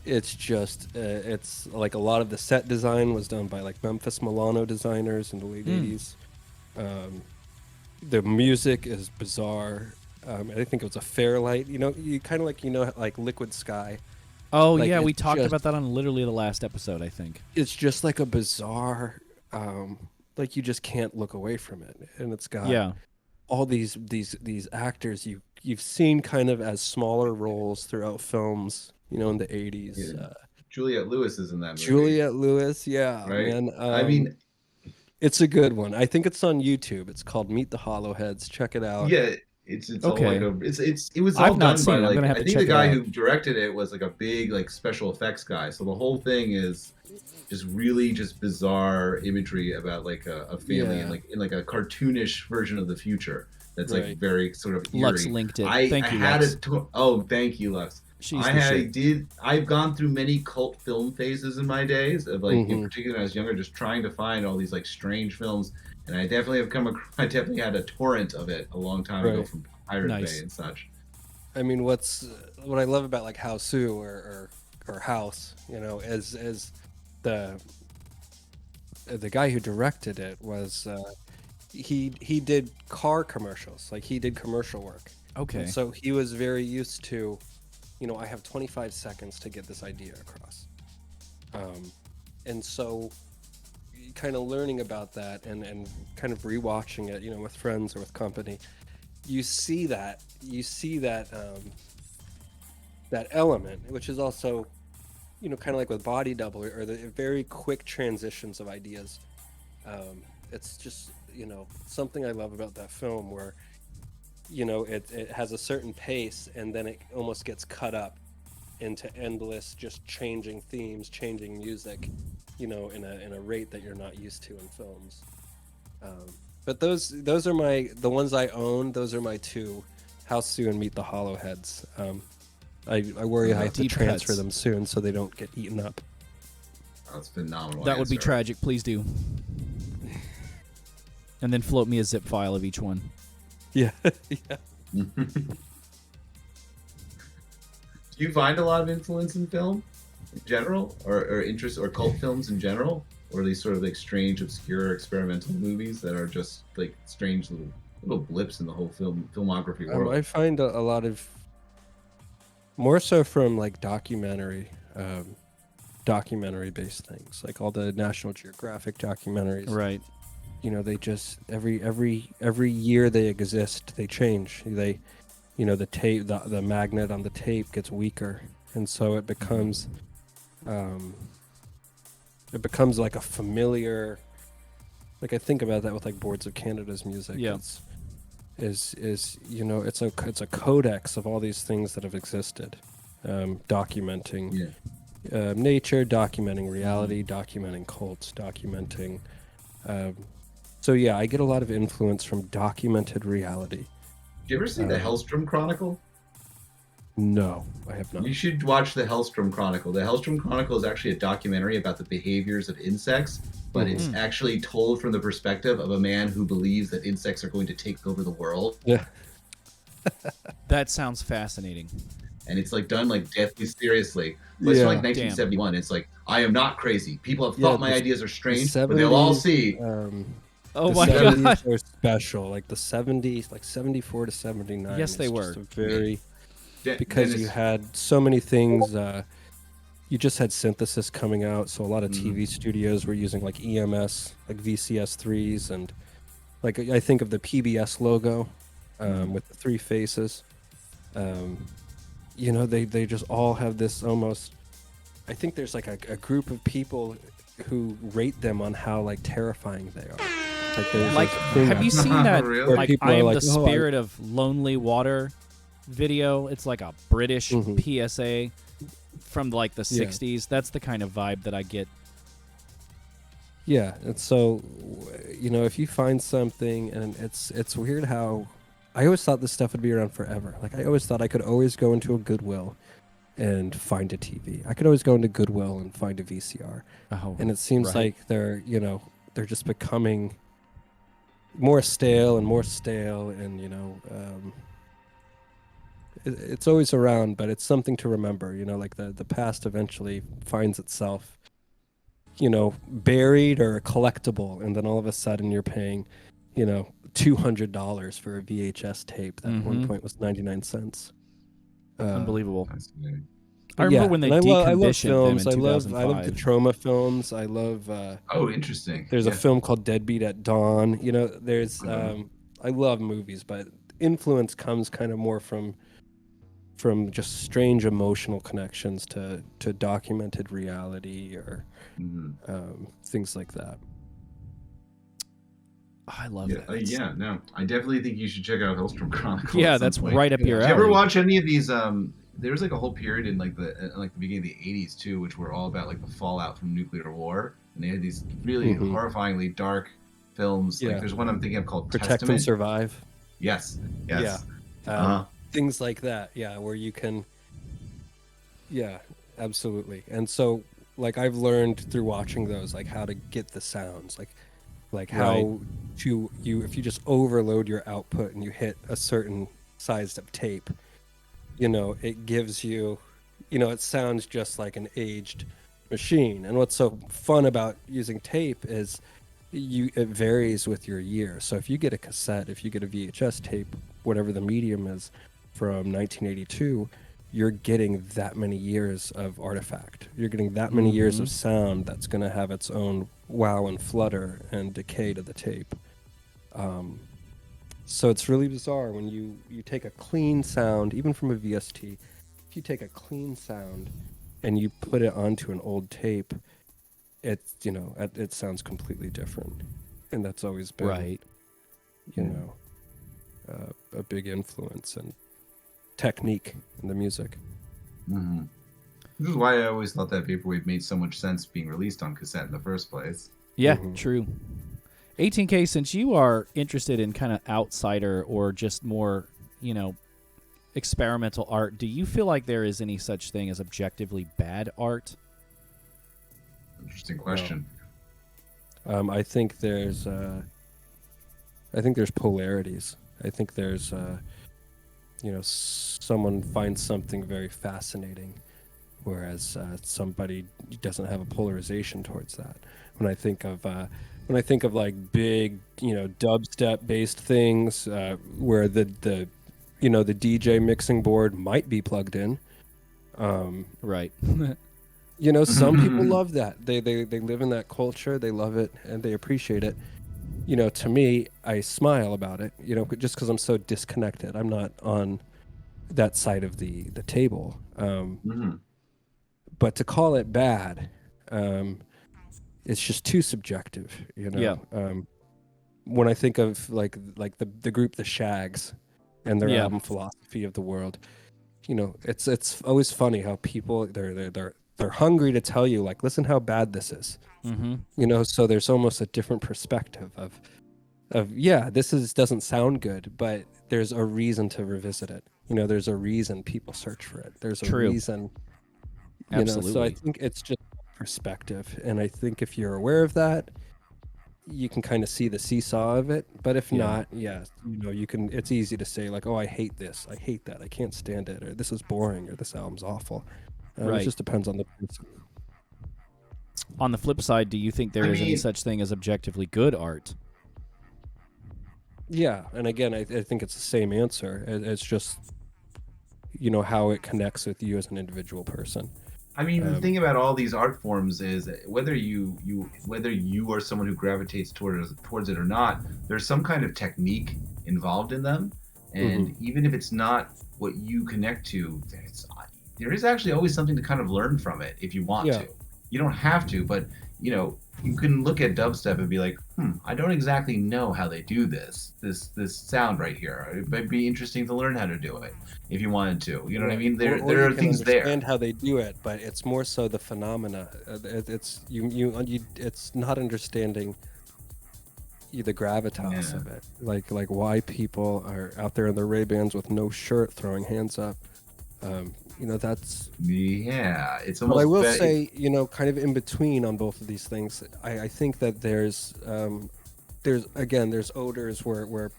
it's just it's like a lot of the set design was done by like Memphis Milano designers in the late 80s. The music is bizarre. I think it was a Fairlight. You kind of like Liquid Sky. Oh Like, yeah, we it's talked just- about that on literally the last episode, I think. It's just like a bizarre, like you just can't look away from it, and it's got Yeah. all these actors you've seen kind of as smaller roles throughout films, in the 80s. Yeah. Juliette Lewis is in that movie. Juliette Lewis, yeah, right? man. I mean, it's a good one. I think it's on YouTube. It's called Meet the Hollowheads. Check it out. yeah, it's all Okay. like it was all I've not done seen by it. I'm like gonna have I to think check the it guy out. who directed it was like a big like special effects guy. So the whole thing is just really just bizarre imagery about like a family Yeah. and like in like a cartoonish version of the future that's like Right. very sort of eerie. Lux linked it. I Thank you, had Lux. it. Oh, thank you, Lux. She's the shit. I've gone through many cult film phases in my days of like, in Mhm. particular when I was younger, just trying to find all these like strange films. And I definitely I definitely had a torrent of it a long time ago Right. from Pirate Nice. Bay and such. I mean, what I love about like Houseau or House, is the guy who directed it was he did car commercials, like he did commercial work. Okay. And so he was very used to, I have 25 seconds to get this idea across. And so kind of learning about that and kind of rewatching it, with friends or with company, you see that that element, which is also, kind of like with Body Double or the very quick transitions of ideas. It's just, something I love about that film where, it has a certain pace and then it almost gets cut up into endless, just changing themes, changing music, in a rate that you're not used to in films. But those are the ones I own. Those are my two, Houseau and Meet the Hollowheads. I worry I have to Deep transfer cuts. them soon so they don't get eaten up. That's phenomenal. That would be answer. tragic. Please do. And then float me a zip file of each one. Yeah, yeah. Do you find a lot of influence in film in general, or interest, or cult films in general, or these sort of like strange, obscure, experimental movies that are just like strange little blips in the whole filmography world? I find a lot of more so from like documentary based things, like all the National Geographic documentaries. Right. They just every year they exist, they change. They, the tape, the magnet on the tape gets weaker, and so it becomes like a familiar. Like I think about that with like Boards of Canada's music. Yeah. It's it's a codex of all these things that have existed, documenting nature, documenting reality, documenting cults, documenting. So yeah, I get a lot of influence from documented reality. Do you ever see the Hellstrom Chronicle? No, I have not. You should watch the Hellstrom Chronicle. The Hellstrom Chronicle is actually a documentary about the behaviors of insects, but it's actually told from the perspective of a man who believes that insects are going to take over the world. Yeah. That sounds fascinating. And it's like done like deathly seriously. But it's from like Damn. 1971. It's like, I am not crazy. People have Yeah, thought my the- ideas are strange, the but they'll all 70s, see. Oh the my 70s god. are special, like the 70s, like 74 to 79. Yes, they is were. just a very Then because you it's- had so many things. You just had synthesis coming out, so a lot of TV studios were using like EMS, like VCS 3s, and like I think of the PBS logo with the three faces. They just all have this almost. I think there's like a group of people who rate them on how like terrifying they are. Like, there's Like, this thing have you seen that? Really? Like, people I are am like, the "Oh, spirit of lonely water video. It's like a British PSA from like the Yeah. 60s. That's the kind of vibe that I get. Yeah, and so if you find something, and it's weird how I always thought this stuff would be around forever. Like I always thought I could always go into a Goodwill and find a TV. I could always go into Goodwill and find a VCR. Oh, And it seems right. like they're just becoming more stale, and it's always around, but it's something to remember. Like the past eventually finds itself buried or collectible, and then all of a sudden you're paying $200 for a VHS tape that at one Mhm. point was 99 cents. Unbelievable. Fascinating. I remember when they and I love deconditioned them in films. I love the 2005. Troma films. I love. Oh, interesting. There's a Yeah. film called Deadbeat at Dawn. You know, there's. Uh-huh. I love movies, but influence comes kind of more from just strange emotional connections to documented reality or Mhm. things like that. I love Yeah, that. yeah, no, I definitely think you should check out Hellstrom Chronicle. Yeah, at some that's point. right up your Did you ever alley. watch any of these? There was like a whole period in like the beginning of the '80s too, which were all about like the fallout from nuclear war, and they had these really horrifyingly dark films. Like Yeah. there's one I'm thinking of called Protect Testament. and Survive. Yes, yes. Yeah. Things like that. Yeah, where you can. Yeah, absolutely. And so, like, I've learned through watching those, like, how to get the sounds, like how to if you just overload your output and you hit a certain size of tape, it gives you, it sounds just like an aged machine. And what's so fun about using tape is it varies with your year. So if you get a cassette, if you get a VHS tape, whatever the medium is, from 1982, you're getting that many years of artifact. You're getting that many years of sound that's going to have its own wow and flutter and decay to the tape. So it's really bizarre when you take a clean sound, even from a VST, if you take a clean sound and you put it onto an old tape, it sounds completely different. And that's always been, a big influence and technique in the music. Mm-hmm. This is why I always thought that vaporwave made so much sense being released on cassette in the first place. Yeah, true. 18K, since you are interested in kind of outsider or just more, experimental art, do you feel like there is any such thing as objectively bad art? Interesting question. I think there's polarities. I think there's someone finds something very fascinating, whereas somebody doesn't have a polarization towards that. When I think of like big, dubstep based things, where the DJ mixing board might be plugged in. Right. Some people love that. They live in that culture. They love it and they appreciate it. To me, I smile about it, just because I'm so disconnected. I'm not on that side of the table. But to call it bad, it's just too subjective, Yeah. When I think of like the group The Shags and their album Philosophy of the World, it's always funny how people they're hungry to tell you, like, listen how bad this is. So there's almost a different perspective of this doesn't sound good, but there's a reason to revisit it. There's a reason people search for it. There's a reason. Absolutely. So I think it's just perspective, and I think if you're aware of that, you can kind of see the seesaw of it. But if not, you can. It's easy to say, like, oh, I hate this, I hate that, I can't stand it, or this is boring, or this album's awful. It just depends on the person. On the flip side, do you think there is any such thing as objectively good art? Yeah, and again, I think it's the same answer. It's just, how it connects with you as an individual person. I mean, the thing about all these art forms is whether you are someone who gravitates towards it or not, there's some kind of technique involved in them, and even if it's not what you connect to, there is actually always something to kind of learn from it if you want to. You don't have to, but you can look at dubstep and be like, I don't exactly know how they do this sound right here. It might be interesting to learn how to do it if you wanted to. You know what I mean? There are things there. And how they do it, but it's more so the phenomena. It's it's not understanding the gravitas of it. Like why people are out there in their Ray-Bans with no shirt throwing hands up. That's it's almost. But I will say, kind of in between on both of these things, I think that there's odors where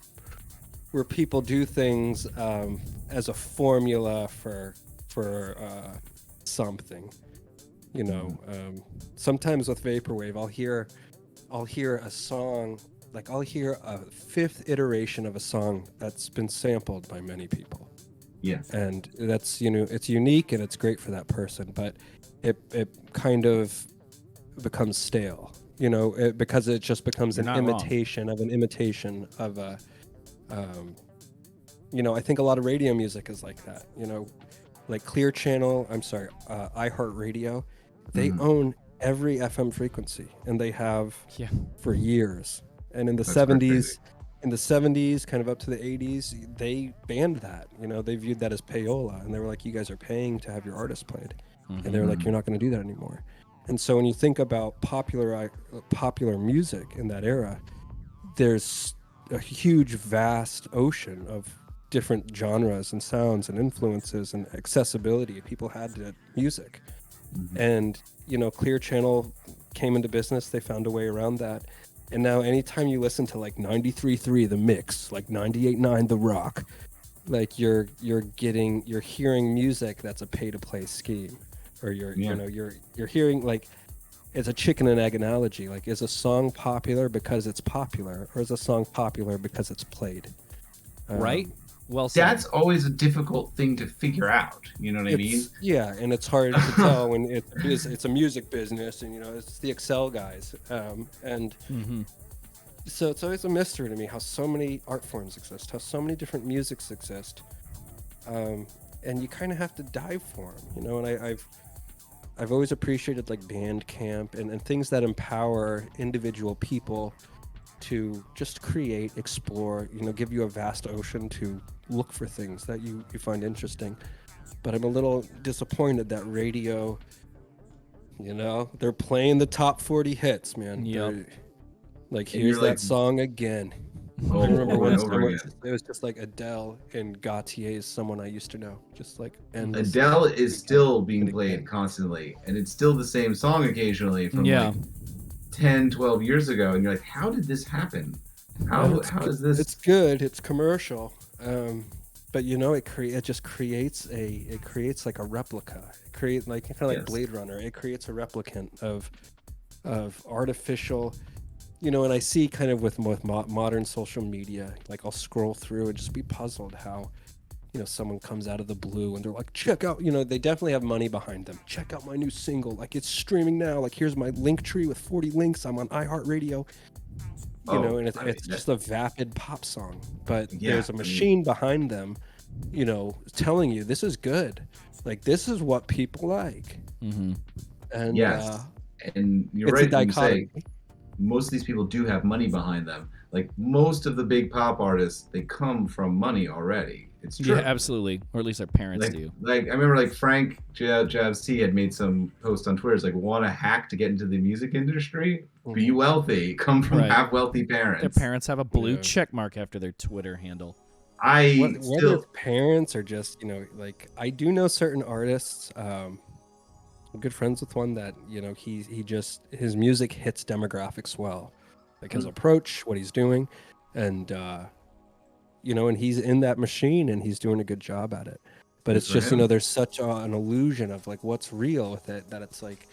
people do things as a formula for something. Sometimes with vaporwave, I'll hear a song like I'll hear a fifth iteration of a song that's been sampled by many people. Yeah. And that's, it's unique and it's great for that person, but it kind of becomes stale, because it just becomes You're an not imitation of an imitation of a, I think a lot of radio music is like that, like Clear Channel, iHeartRadio, they own every FM frequency, and they have for years. And in the That's quite 70s, kind of up to the 80s, they banned that. They viewed that as payola, and they were like, you guys are paying to have your artist played. And they were like, you're not going to do that anymore. And so when you think about popular music in that era, there's a huge, vast ocean of different genres and sounds and influences and accessibility people had to music. And, Clear Channel came into business. They found a way around that. And now anytime you listen to like 93.3 The Mix, like 98.9 The Rock, like you're hearing music that's a pay to play scheme, or you're hearing, like, it's a chicken and egg analogy. Like, is a song popular because it's popular, or is a song popular because it's played? Right. Well said. That's always a difficult thing to figure out. You know what I mean? Yeah, and it's hard to tell when it's a music business, and it's the Excel guys, and so it's always a mystery to me how so many art forms exist, how so many different musics exist, and you kind of have to dive for them, And I've always appreciated like Bandcamp and things that empower individual people to just create, explore, give you a vast ocean to look for things that you find interesting. But I'm a little disappointed that radio, they're playing the top 40 hits, man. Yep. Like, here's that song again. I remember one time it was just like Adele and Gautier's Someone I Used to Know. Just like endless. Adele is still being played constantly, and it's still the same song occasionally from like 10, 12 years ago, and you're like, how did this happen? How is this? It's good. It's commercial, but it just creates like a replica. It creates like kind of like Blade Runner. It creates a replicant of artificial. And I see kind of with modern social media, like I'll scroll through and just be puzzled how, someone comes out of the blue and they're like, check out, they definitely have money behind them. Check out my new single. Like, it's streaming now. Like, here's my link tree with 40 links. I'm on iHeartRadio. And it's just a vapid pop song. But there's a machine behind them, telling you this is good. Like, this is what people like. And and you're right when you say most of these people do have money behind them. Like, most of the big pop artists, they come from money already. It's true. Yeah, absolutely. Or at least their parents do. Like, I remember like Frank Javs T had made some post on Twitter. It's like, want a hack to get into the music industry? Be wealthy. Come from have wealthy parents. Their parents have a blue check mark after their Twitter handle. Whether it's parents or just, like, I do know certain artists. I'm good friends with one that, his music hits demographics well. Like his approach, what he's doing, and and he's in that machine and he's doing a good job at it. But it's just, there's such an illusion of like what's real with it, that it's like,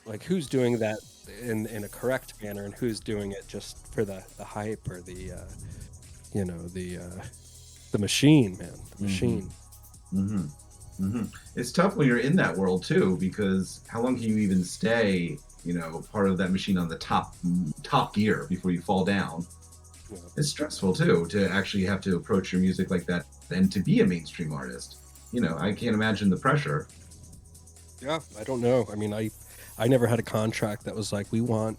like who's doing that in a correct manner and who's doing it just for the hype or the machine, man. The machine. It's tough when you're in that world too, because how long can you even stay, part of that machine on the top gear before you fall down? It's stressful too to actually have to approach your music like that and to be a mainstream artist. I can't imagine the pressure. Yeah, I don't know. I mean, I never had a contract that was like, we want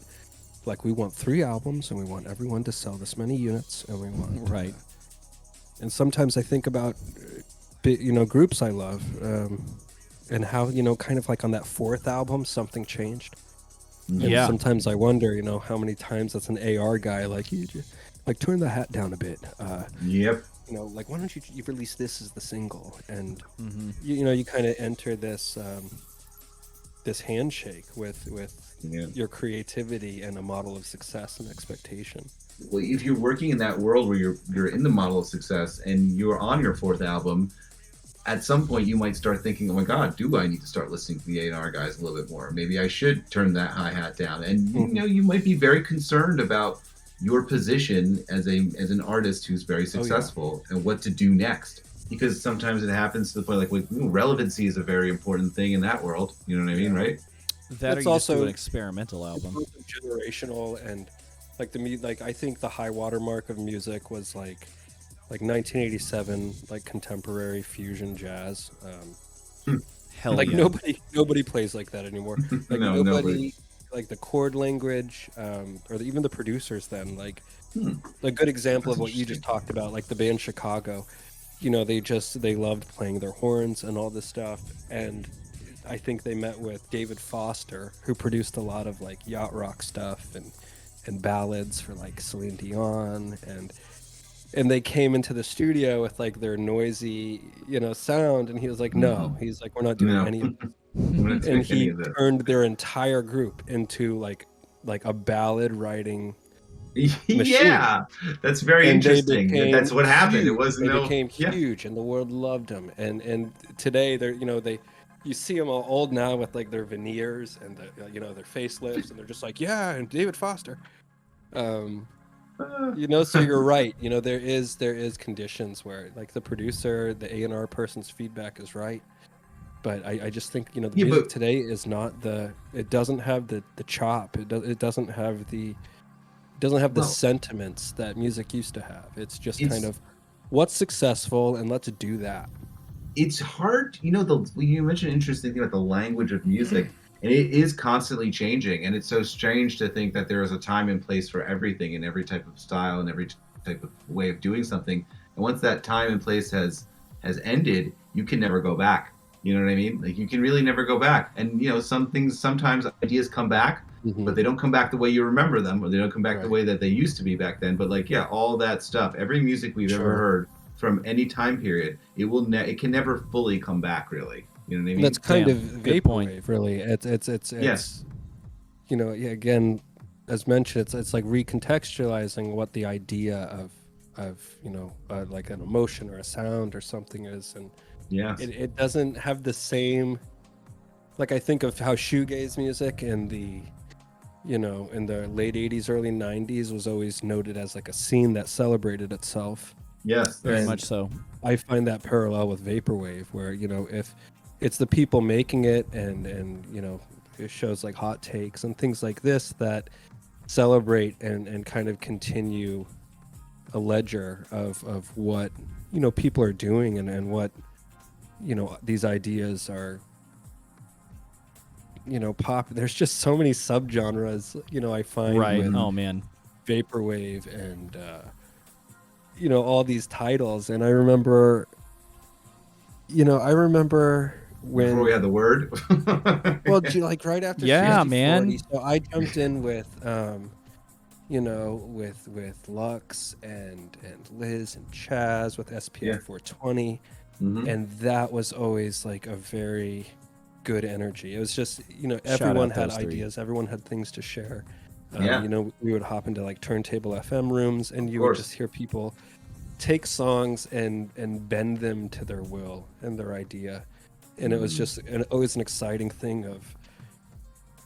3 albums and we want everyone to sell this many units and we want and sometimes I think about groups I love and how kind of like on that 4th album something changed. And sometimes I wonder how many times that's an AR guy like turn the hat down a bit. Like, why don't you release this as the single? And you kind of enter this this handshake with your creativity and a model of success and expectation. Well, if you're working in that world where you're in the model of success and you're on your 4th album, at some point you might start thinking, oh my God, do I need to start listening to the A&R guys a little bit more? Maybe I should turn that hi-hat down. And you know, you might be very concerned about your position as an artist who's very successful and what to do next. Because sometimes it happens to the point like relevancy is a very important thing in that world. You know what I mean, right? That It's or you just do also an experimental album. generational, and like like I think the high water mark of music was like 1987, like contemporary fusion jazz. Hell Like yeah. nobody plays like that anymore. Like No, nobody, like the chord language, or even the producers. Then like a good example That's of what you just talked about, like the band Chicago. You know, they loved playing their horns and all this stuff, and I think they met with David Foster, who produced a lot of like yacht rock stuff and ballads for like Celine Dion, and they came into the studio with like their noisy, you know, sound, and he was like, no, he's like, we're not doing No. any of this. I'm not doing And any he of this. turned their entire group into like a ballad writing machine. Yeah, that's very And they interesting. became That's what happened. It huge. wasn't They no. became Yeah. huge, and the world loved them. And today they're, you know, you see them all old now with like their veneers and you know, their facelifts, and they're just like, yeah, and David Foster. You know, so you're right. You know, there is conditions where like the producer, the A&R person's feedback is right. But I just think, you know, the music today is not it doesn't have the chop. It doesn't have the sentiments that music used to have. It's just kind of what's successful, and let's do that. It's hard, you know, you mentioned an interesting thing about the language of music, and it is constantly changing, and it's so strange to think that there is a time and place for everything in every type of style and every type of way of doing something. And once that time and place has ended, you can never go back. You know what I mean? Like, you can really never go back. And you know, sometimes ideas come back, but they don't come back the way you remember them, or they don't come back the way that they used to be back then. But like, yeah, all that stuff, every music we've ever heard from any time period, it can never fully come back, really. You know what I mean? That's kind of vaporwave, really. It's you know, yeah, again, as mentioned, it's like recontextualizing what the idea of you know, like an emotion or a sound or something is, and it doesn't have the same. Like, I think of how shoegaze music in the, you know, in the late 80s, early 90s was always noted as like a scene that celebrated itself. Yes, very much so. I find that parallel with vaporwave, where, you know, if it's the people making it, and you know, it shows like hot takes and things like this that celebrate and kind of continue a ledger of what, you know, people are doing, and what, you know, these ideas are, you know, pop. There's just so many subgenres, you know, I find with Oh man, vaporwave and you know, all these titles. And I remember when before we had the word. well, like right after Yeah, 60, man. 40, so I jumped in with you know, with Lux and Liz and Chaz with SPF 420, and that was always like a very good energy. It was just, you know, everyone had ideas, everyone had things to share. You know, we would hop into like turntable FM rooms, and you would just hear people take songs and bend them to their will and their idea. And it was just always an exciting thing of,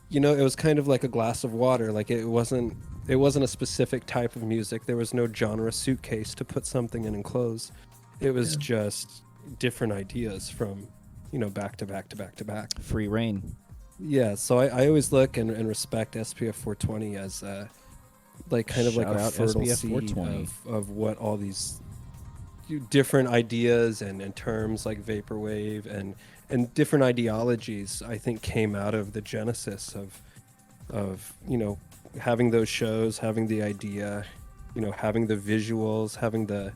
you know, it was kind of like a glass of water. Like, it wasn't a specific type of music. There was no genre suitcase to put something in and close. It was just different ideas from, you know, back to back to back to back. Free reign. Yeah, so I always look and respect SPF 420 as like kind of Shout like a out fertile SPF seed 420. of what all these different ideas and terms like vaporwave and different ideologies, I think, came out of the genesis of you know, having those shows, having the idea, you know, having the visuals, having the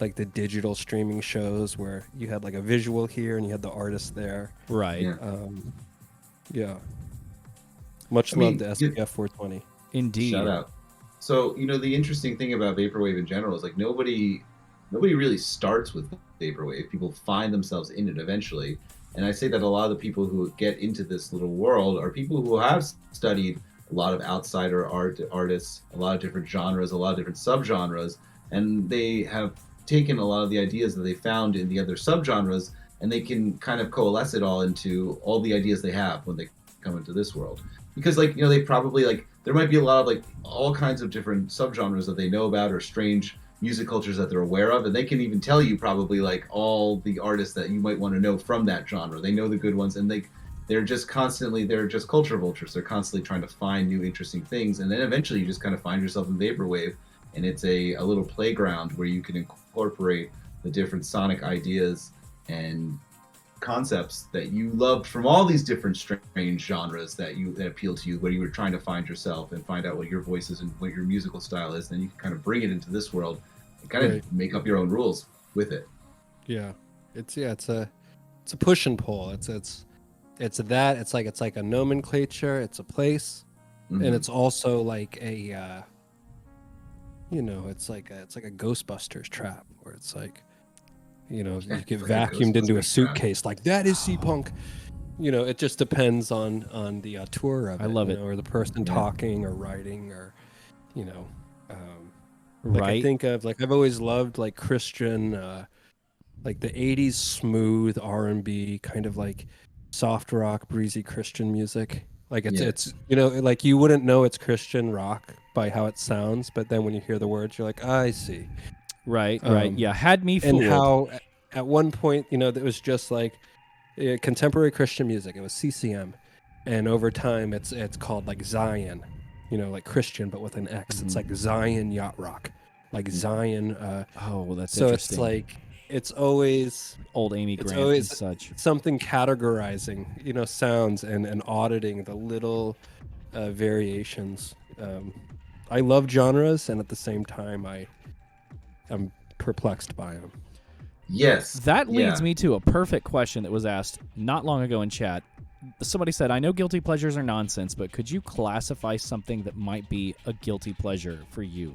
like the digital streaming shows where you had like a visual here and you had the artist there. Right. Yeah. Much love to SPF 420. Indeed. Shout out. So, you know, the interesting thing about vaporwave in general is like nobody really starts with vaporwave. People find themselves in it eventually. And I say that a lot of the people who get into this little world are people who have studied a lot of outsider artists, a lot of different genres, a lot of different subgenres, and they have taken a lot of the ideas that they found in the other subgenres, and they can kind of coalesce it all into all the ideas they have when they come into this world. Because like, you know, they probably like, there might be a lot of like all kinds of different subgenres that they know about, or strange music cultures that they're aware of, and they can even tell you probably like all the artists that you might want to know from that genre. They know the good ones, and they're just culture vultures. They're constantly trying to find new interesting things, and then eventually you just kind of find yourself in vaporwave, and it's a little playground where you can incorporate the different sonic ideas and concepts that you loved from all these different strange genres that appeal to you, where you were trying to find yourself and find out what your voice is and what your musical style is. Then you can kind of bring it into this world and kind of make up your own rules with it. Yeah, it's a push and pull. It's like a nomenclature. It's a place, and it's also like a it's like a Ghostbusters trap, where it's like, you know, you get vacuumed into a suitcase like that is C-punk. You know, it just depends on the auteur of it. I love it. Or the person talking or writing, or, you know, right. I think of, like, I've always loved like Christian, like the 80s smooth R&B, kind of like soft rock, breezy Christian music. Like it's, you know, like you wouldn't know it's Christian rock by how it sounds, but then when you hear the words, you're like, I see. Right. Yeah, had me fooled. And how at one point, you know, it was just like contemporary Christian music. It was CCM, and over time, it's called like Zion, you know, like Christian but with an X. It's like Zion yacht rock, like Zion. Oh, that's so interesting. It's like it's always old Amy Grant always and such. Something categorizing, you know, sounds and auditing the little variations. I love genres, and at the same time, I'm perplexed by them. Yes. That leads me to a perfect question that was asked not long ago in chat. Somebody said, I know guilty pleasures are nonsense, but could you classify something that might be a guilty pleasure for you?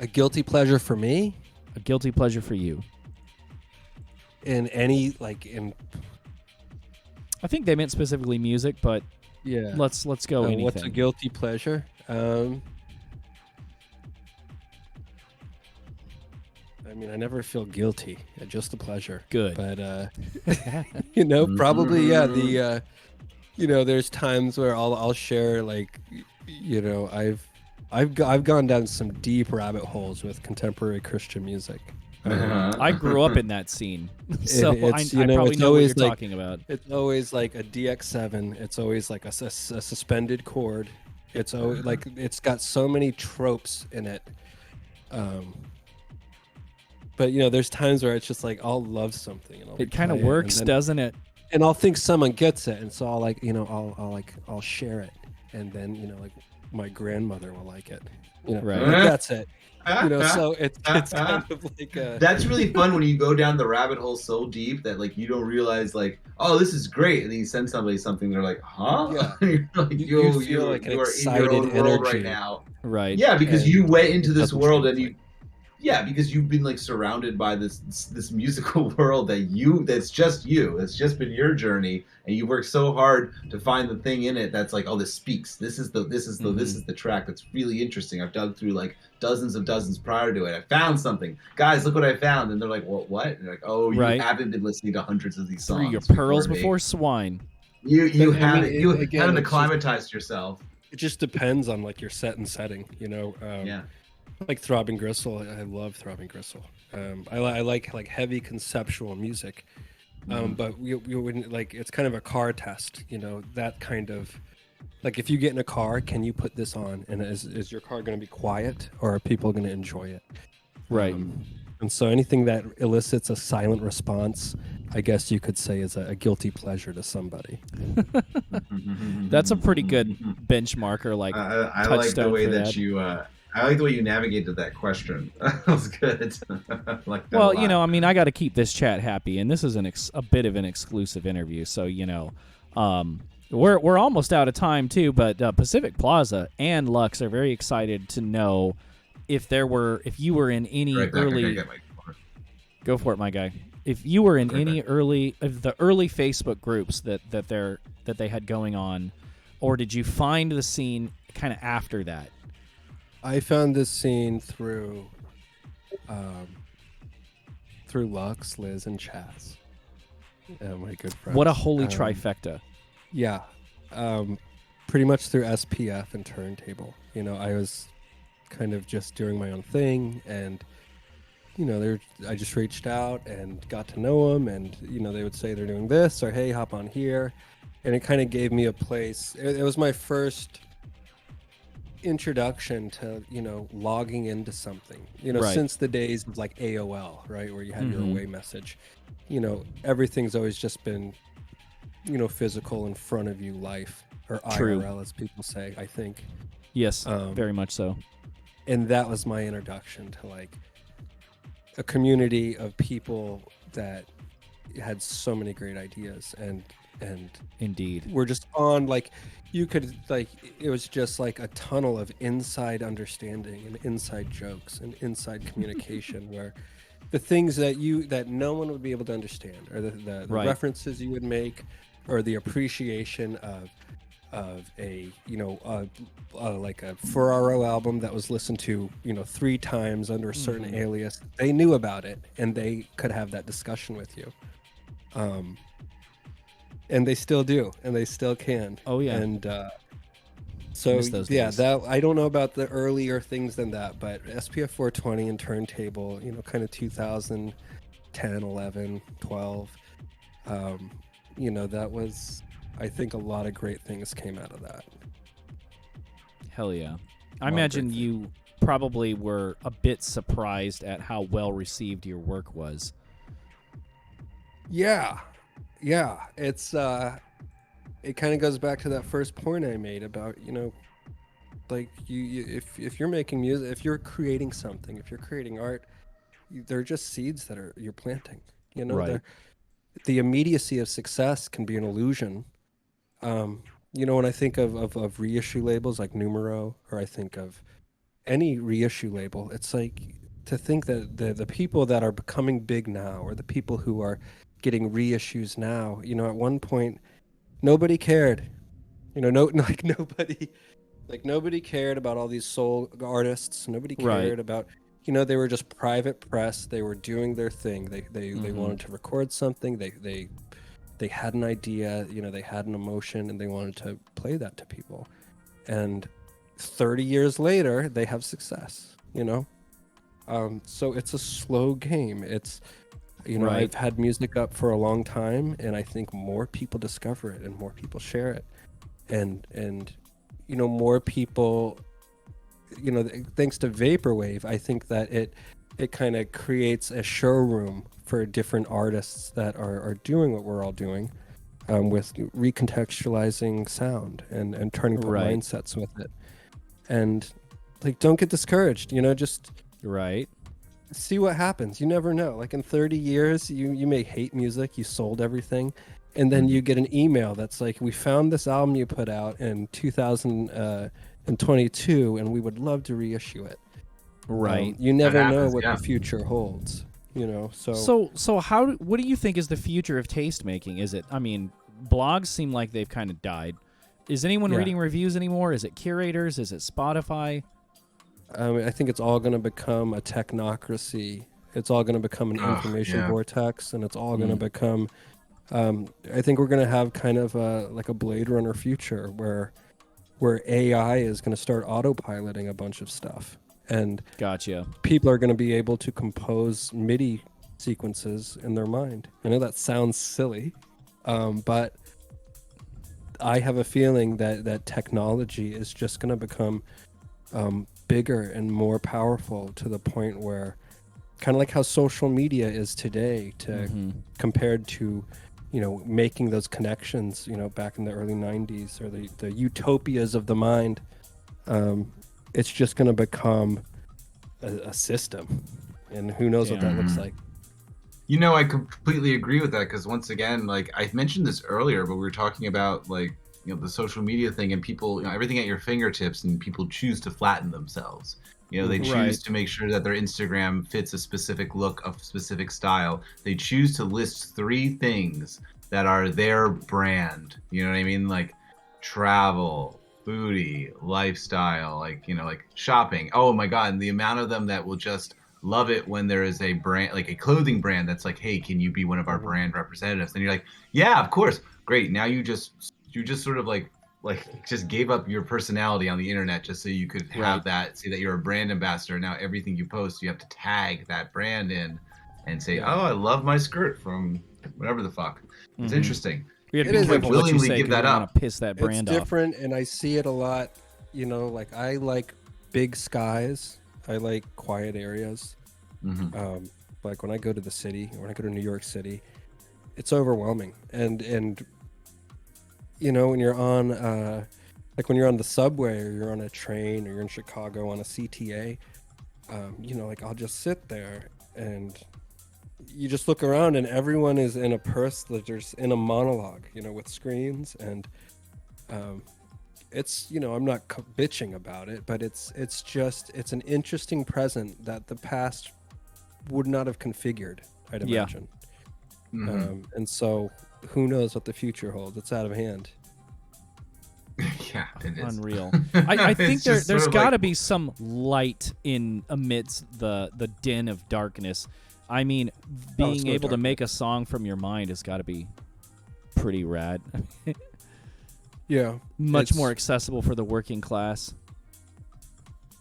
A guilty pleasure for me? A guilty pleasure for you. In any, like, in... I think they meant specifically music, but yeah, let's go anything. What's a guilty pleasure? I mean, I never feel guilty. Just a pleasure. Good. But, you know, probably, yeah, the, you know, there's times where I'll share, like, you know, I've gone down some deep rabbit holes with contemporary Christian music. I grew up in that scene, so I know, probably it's know what always you're like, talking about. It's always like a DX7. It's always like a suspended chord. It's always like, it's got so many tropes in it. But, you know, there's times where it's just like, I'll love something. And it kind of works, doesn't it? And I'll think someone gets it. And so I'll like, you know, I'll share it. And then, you know, like my grandmother will like it. You know, right. Like, that's it. You know, so it's kind of like a... That's really fun when you go down the rabbit hole so deep that like you don't realize like, oh, this is great, and then you send somebody something, they're like, huh? Yeah. You're like, you feel like an you are excited in your own energy world right now. Right. Yeah, because And you went into it this doesn't world and translate. because you've been like surrounded by this musical world that's just you. It's just been your journey, and you worked so hard to find the thing in it that's like, oh, this speaks. This is the track that's really interesting. I've dug through like dozens prior to it. I found something. Guys, look what I found. And they're like, what? And they're like, oh, you haven't been listening to hundreds of these songs. Through your pearls before swine. You But, haven't acclimatized yourself. It just depends on like your set and setting, you know. Like Throbbing Gristle, I love Throbbing Gristle. I like heavy conceptual music, but you wouldn't like. It's kind of a car test, you know. That kind of like, if you get in a car, can you put this on, and is your car going to be quiet, or are people going to enjoy it? Right. And so anything that elicits a silent response, I guess you could say, is a guilty pleasure to somebody. That's a pretty good benchmarker. Like, I like the way that you. I like the way you navigated that question. That was good. Like that well, you know, I mean, I got to keep this chat happy, and this is a bit of an exclusive interview. So, you know, we're almost out of time too. But Pacific Plaza and Lux are very excited to know if you were in any early. Go for it, my guy. If you were in any early Facebook groups that they had going on, or did you find the scene kind of after that? I found this scene through um, through Lux, Liz, and Chaz, my good friends. What a holy trifecta. Yeah. Pretty much through SPF and Turntable. I was kind of just doing my own thing, and I just reached out and got to know them, and they would say they're doing this, or hey, hop on here, and it kind of gave me a place. It was my first introduction to logging into something, Right. since the days of like AOL, right, where you had your away message. Everything's always just been physical, in front of you, life, or True. IRL, as people say, I think. Yes, very much so. And that was my introduction to like a community of people that had so many great ideas, and Indeed. we're just on, like, you could, like, it was just like a tunnel of inside understanding and inside jokes and inside communication where the things that no one would be able to understand, or the Right. references you would make, or the appreciation of a like a Ferraro album that was listened to 3 times under a certain alias. They knew about it, and they could have that discussion with you, and they still do, and they still can. Oh, yeah. And so Miss those yeah, days. that I don't know about the earlier things than that, but SPF 420 and Turntable, kind of 2010, 11, 12, that was, I think, a lot of great things came out of that. Hell yeah. I Lot of imagine great you probably were a bit surprised at how well received your work was. Yeah, it's it kind of goes back to that first point I made about like you if you're making music, if you're creating something, if you're creating art, they're just seeds that you're planting. Right. The immediacy of success can be an illusion. When I think of reissue labels like Numero, or I think of any reissue label, it's like to think that the people that are becoming big now, or the people who are getting reissues now, at one point nobody cared. Nobody cared about all these soul artists. Nobody cared Right. about, they were just private press. They were doing their thing. They wanted to record something. They had an idea, they had an emotion, and they wanted to play that to people. And 30 years later, they have success, So it's a slow game. It's, Right. I've had music up for a long time, and I think more people discover it and more people share it. And more people, thanks to vaporwave, I think that it kind of creates a showroom for different artists that are doing what we're all doing, with recontextualizing sound and turning point Right. mindsets with it. And like, don't get discouraged, just Right. see what happens. You never know. Like, in 30 years, you may hate music, you sold everything, and then you get an email that's like, we found this album you put out in 2022, and we would love to reissue it. Right. You never That know happens, what yeah. the future holds, so So what do you think is the future of tastemaking? Is it, I mean, blogs seem like they've kind of died. Is anyone Yeah. reading reviews anymore? Is it curators? Is it Spotify? I think it's all going to become a technocracy. It's all going to become an information yeah. vortex, and it's all going to become, I think we're going to have kind of like a Blade Runner future where AI is going to start autopiloting a bunch of stuff, and Gotcha. people are going to be able to compose MIDI sequences in their mind. I know that sounds silly, but I have a feeling that technology is just going to become bigger and more powerful, to the point where, kind of like how social media is today, compared to making those connections back in the early 90s, or the utopias of the mind. It's just going to become a system, and who knows what that looks like. I completely agree with that, because once again, like I mentioned this earlier, but we were talking about like the social media thing, and people, everything at your fingertips, and people choose to flatten themselves. They choose Right. to make sure that their Instagram fits a specific look, a specific style. They choose to list 3 things that are their brand. You know what I mean? Like travel, foodie, lifestyle, like shopping. Oh my God, and the amount of them that will just love it when there is a brand, like a clothing brand, that's like, hey, can you be one of our brand representatives? And you're like, yeah, of course, great. Now you just sort of like just gave up your personality on the internet just so you could have that, say that you're a brand ambassador. Now everything you post, you have to tag that brand in and say, oh, I love my skirt from whatever the fuck. It's interesting. You have to It be is careful what you willingly say give 'cause that you up. want to piss that brand It's off. different, and I see it a lot. You know, like I like big skies. I like quiet areas. Like when I go to the city, when I go to New York City, it's overwhelming. And you know, when you're on like when you're on the subway or you're on a train or you're in Chicago on a CTA, you know, like I'll just sit there and you just look around and everyone is in a there's in a monologue, you know, with screens, and it's, you know, I'm not bitching about it, but it's an interesting present that the past would not have configured, I'd imagine. And so who knows what the future holds? It's out of hand. Yeah, it is. Unreal. I think It's just there's sort of got to like- be some light in amidst the din of darkness. I mean, being no able to darkness. make a song from your mind has got to be pretty rad. Yeah. Much it's- more accessible for the working class.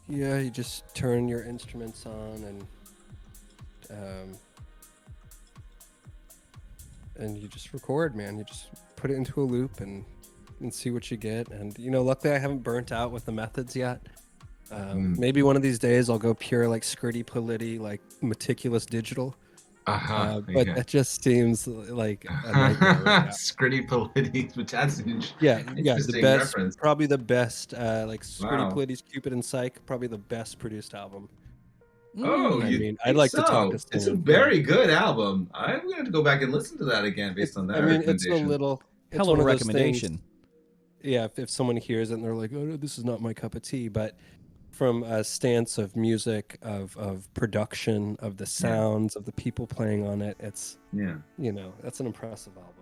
Yeah, you just turn your instruments on and you just record, man. You just put it into a loop and see what you get. And, you know, luckily I haven't burnt out with the methods yet. Maybe one of these days I'll go pure, like, skirty polity, like meticulous digital. But yeah. that just seems like a nightmare right now. Skritty Politis, but that's an Yeah, the interesting best, reference. probably the best, like Skritty Wow. Politis, Cupid and Psych, probably the best produced album. Oh, I you mean, I'd think like to talk so? to It's a someone. very good album. I'm going to have to go back and listen to that again based on that I mean, it's recommendation. a little. It's Hell of one a of those things- recommendation. yeah, if someone hears it and they're like, "Oh, no, this is not my cup of tea," but from a stance of music, of production, of the sounds, of the people playing on it, it's, Yeah, you know, that's an impressive album.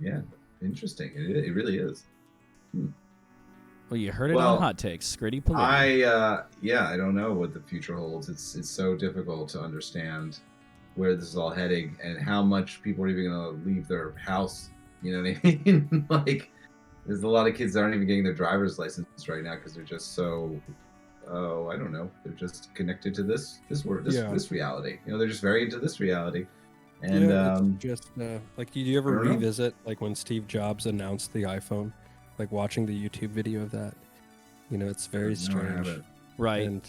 yeah, interesting. It really is. Well, you heard it Well, on Hot Takes. Skritty Politi. I don't know what the future holds. It's so difficult to understand where this is all heading and how much people are even going to leave their house. You know what I mean? Like, there's a lot of kids that aren't even getting their driver's license right now because they're just so, I don't know, they're just connected to this world, this reality. You know, they're just very into this reality. And it's just like, do you ever I don't know. revisit like when Steve Jobs announced the iPhone, like watching the YouTube video of that? You know, it's very no, I strange. haven't. Right. And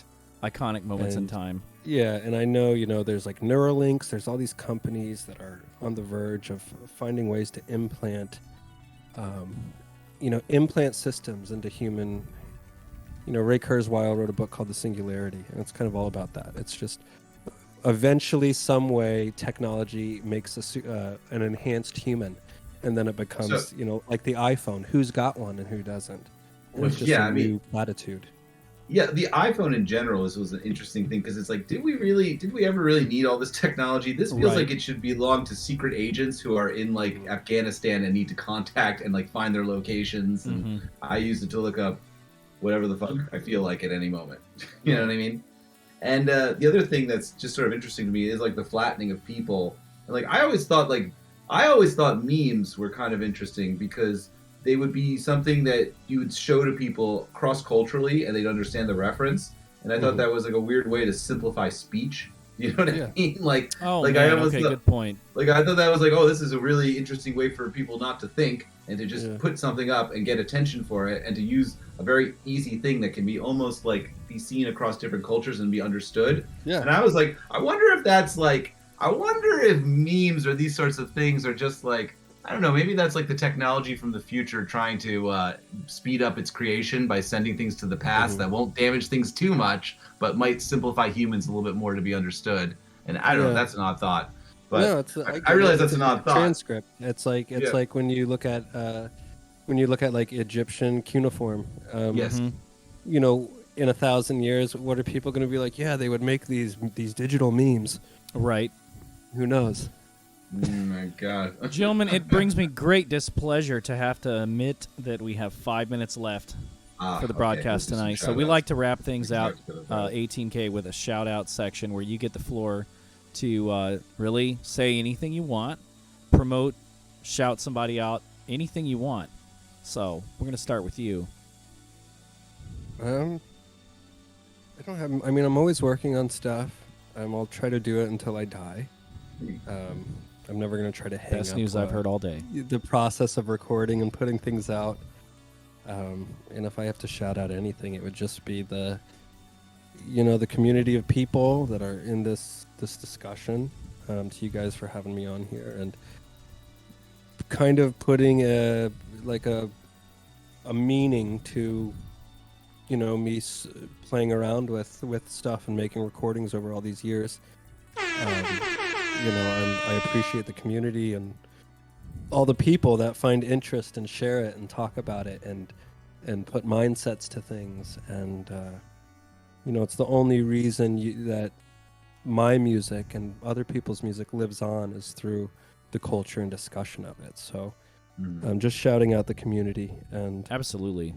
Iconic moments in and- time. yeah, and I know, you know, there's like Neuralinks, there's all these companies that are on the verge of finding ways to implant, you know, implant systems into human. You know, Ray Kurzweil wrote a book called The Singularity, and it's kind of all about that. It's just eventually, some way, technology makes an enhanced human, and then it becomes, you know, like the iPhone. Who's got one and who doesn't? And Well, it's just yeah, a I mean- new platitude. Yeah, the iPhone in general was an interesting thing because it's like, did we ever really need all this technology? This feels Right. like it should belong to secret agents who are in like Afghanistan and need to contact and like find their locations. And I use it to look up whatever the fuck I feel like at any moment. You know what I mean? And the other thing that's just sort of interesting to me is like the flattening of people. And like I always thought memes were kind of interesting because they would be something that you would show to people cross-culturally and they'd understand the reference. And I thought that was like a weird way to simplify speech. You know what I mean? Like, Oh, like man. I almost Okay, thought, good point. like I thought that was like, oh, this is a really interesting way for people not to think and to just Yeah. put something up and get attention for it and to use a very easy thing that can be almost like be seen across different cultures and be understood. Yeah. And I was like, I wonder if memes or these sorts of things are just like, I don't know, maybe that's like the technology from the future trying to speed up its creation by sending things to the past that won't damage things too much, but might simplify humans a little bit more to be understood. And I don't know, that's an odd thought. But no, it's, I realize get it. that's an odd thought. Transcript. It's like like when you look at like Egyptian cuneiform. Yes. You know, in 1,000 years, what are people going to be like? Yeah, they would make these digital memes. Right. Who knows? Oh my God. Gentlemen, it brings me great displeasure to have to admit that we have 5 minutes left. for the Okay, broadcast we'll do some tonight. So we shout-outs. like to wrap things We can out, talk about that. 18K, with a shout out section where you get the floor to really say anything you want, promote, shout somebody out, anything you want. So we're gonna start with you. I don't have. I mean, I'm always working on stuff. I'll try to do it until I die. I'm never gonna try to hang Best up news I've heard all day. the process of recording and putting things out. And if I have to shout out anything, it would just be the community of people that are in this discussion. To you guys for having me on here and kind of putting a meaning to me playing around with stuff and making recordings over all these years. I appreciate the community and all the people that find interest and share it and talk about it and put mindsets to things. And it's the only reason that my music and other people's music lives on is through the culture and discussion of it. So I'm just shouting out the community and Absolutely.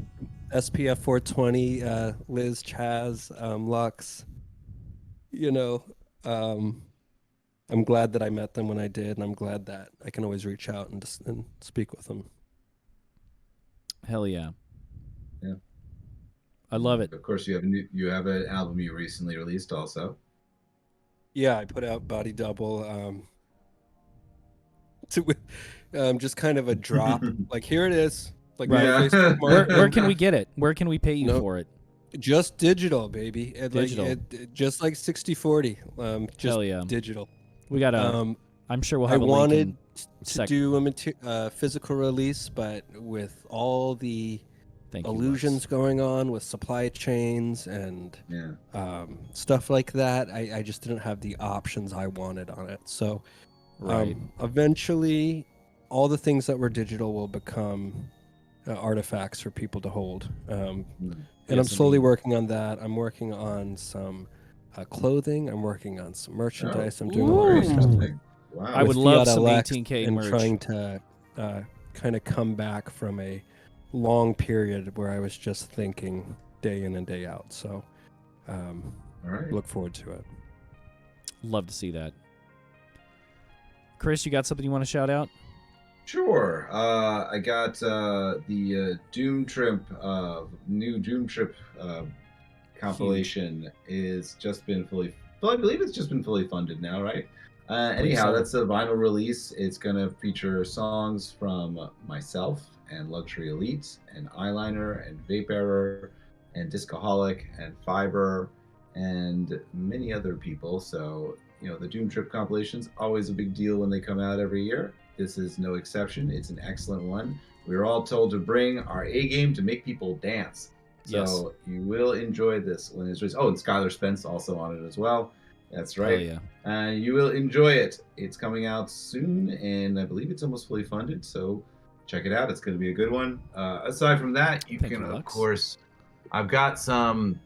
SPF 420, Liz, Chaz, Lux. I'm glad that I met them when I did, and I'm glad that I can always reach out and speak with them. Hell yeah. Yeah. I love it. Of course, you have an album you recently released also. Yeah, I put out Body Double. Just kind of a drop. Like, here it is. Like, Right. my Facebook Where can we get it? Where can we pay you Nope. for it? Just digital, baby. Digital. Just like 60/40. Just Hell yeah. digital. We got a. I'm sure we'll have I a link wanted in to sec- do a physical release, but with all the Thank you, illusions Lux. going on with supply chains and stuff like that, I just didn't have the options I wanted on it. So Right. eventually, all the things that were digital will become artifacts for people to hold. And I'm Yes, slowly indeed. working on that. I'm working on some clothing. I'm working on some merchandise. I'm doing a lot Ooh. of stuff Interesting. Wow. I would with love Fiat some LX 18K and merch. trying to kind of come back from a long period where I was just thinking day in and day out. So All right. look forward to it. Love to see that. Chris, you got something you want to shout out? Sure. I got the Doom Trip, new Doom Trip compilation is just been fully. Well, I believe it's just been fully funded now, right? Anyhow, so. that's a vinyl release. It's gonna feature songs from myself and Luxury Elite and Eyeliner and Vape Error and Discoholic and Fiber and many other people. So the Doom Trip compilation's always a big deal when they come out every year. This is no exception. It's an excellent one. We were all told to bring our A game to make people dance. So you will enjoy this when it's released. Oh, and Skylar Spence also on it as well. That's right. Hell yeah. And you will enjoy it. It's coming out soon, and I believe it's almost fully funded. So check it out. It's going to be a good one. Aside from that, you Thank can, you, of Lux. course, I've got some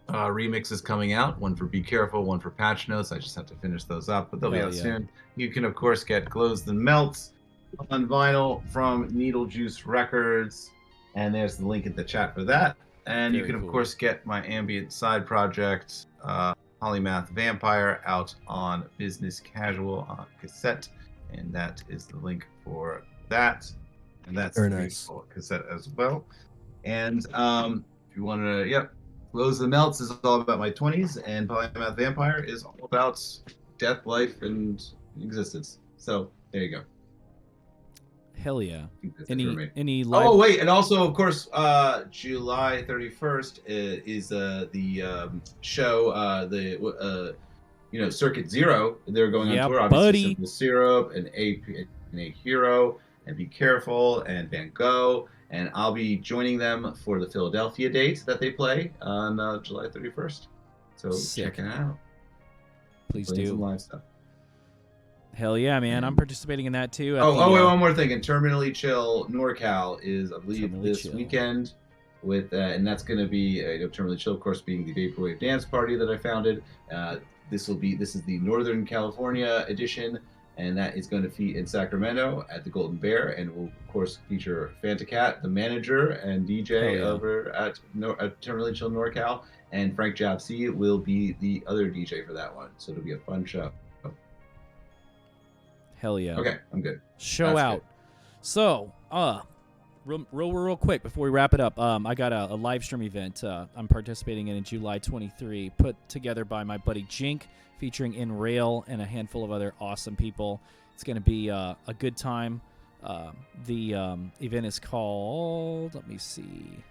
remixes coming out. One for Be Careful, one for Patch Notes. I just have to finish those up, but they'll be Hell out yeah. soon. You can, of course, get Glows Then Melts on vinyl from Needle Juice Records, and there's the link in the chat for that. And you Very can, of cool. course, get my ambient side project, Polymath Vampire, out on Business Casual on cassette, and that is the link for that. And that's Very the nice. beautiful cassette as well. And if you want to, Glows the Melts is all about my 20s, and Polymath Vampire is all about death, life, and existence. So there you go. Hell yeah. I think that's it for me. Any live? Oh wait, and also of course, July 31st is the show, Circuit Zero. They're going on Yeah, tour. Obviously, buddy. Simple Syrup and a Hero and Be Careful and Van Gogh, and I'll be joining them for the Philadelphia date that they play on July 31st. So Sick. check it out. Please Playing some do. live stuff. Hell yeah, man. I'm participating in that too. Wait, one more thing. And Terminally Chill NorCal is, I believe, Terminally this Chill. weekend with, and that's going to be Terminally Chill, of course, being the vaporwave dance party that I founded. This is the Northern California edition, and that is going to be in Sacramento at the Golden Bear, and will of course feature Fanta Cat, the manager and DJ over at Eternally Chill NorCal, and Frank Japsy will be the other DJ for that one. So it'll be a fun show. Hell yeah. Okay, I'm good. Show That's out. good. So, real quick before we wrap it up, I got a live stream event I'm participating in July 23, put together by my buddy Jink, featuring In Rail and a handful of other awesome people. It's going to be a good time. The event is called, let me see.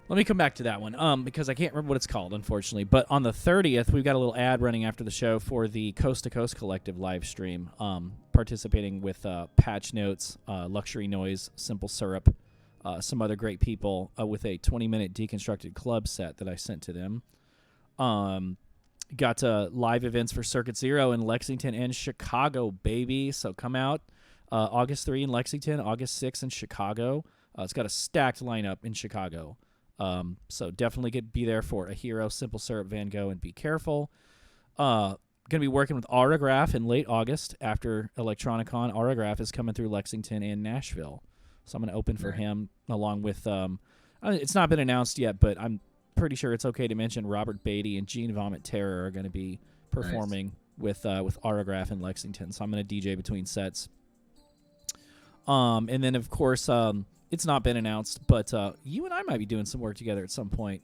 Let me come back to that one because I can't remember what it's called, unfortunately. But on the 30th, we've got a little ad running after the show for the Coast to Coast Collective live stream, participating with Patch Notes, Luxury Noise, Simple Syrup, some other great people with a 20-minute deconstructed club set that I sent to them. Got live events for Circuit Zero in Lexington and Chicago, baby. So come out August 3 in Lexington, August 6 in Chicago. It's got a stacked lineup in Chicago. So definitely be there for a Hero, Simple Syrup, Van Gogh, and Be Careful. Going to be working with Autograph in late August after Electronicon. Autograph is coming through Lexington and Nashville. So I'm going to open for him along with, it's not been announced yet, but I'm pretty sure it's okay to mention Robert Beatty and Gene Vomit Terror are going to be performing with Autograph in Lexington. So I'm going to DJ between sets. And then, of course, it's not been announced, but you and I might be doing some work together at some point.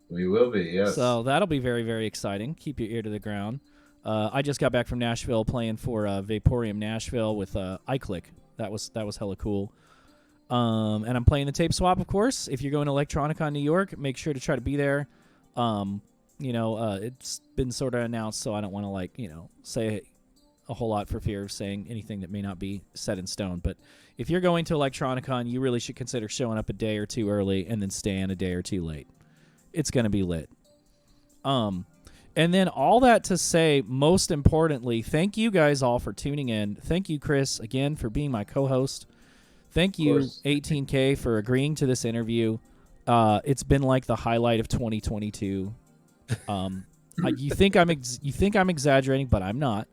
We will be, yes. So that'll be very, very exciting. Keep your ear to the ground. I just got back from Nashville playing for Vaporium Nashville with iClick. That was hella cool. And I'm playing the Tape Swap, of course. If you're going to Electronicon New York, make sure to try to be there. It's been sort of announced, so I don't want to say a whole lot for fear of saying anything that may not be set in stone. But if you're going to Electronicon, you really should consider showing up a day or two early and then staying a day or two late. It's going to be lit. And then all that to say, most importantly, thank you guys all for tuning in. Thank you, Chris, again, for being my co-host. Thank you, 18K, for agreeing to this interview. It's been like the highlight of 2022. You think I'm exaggerating, but I'm not.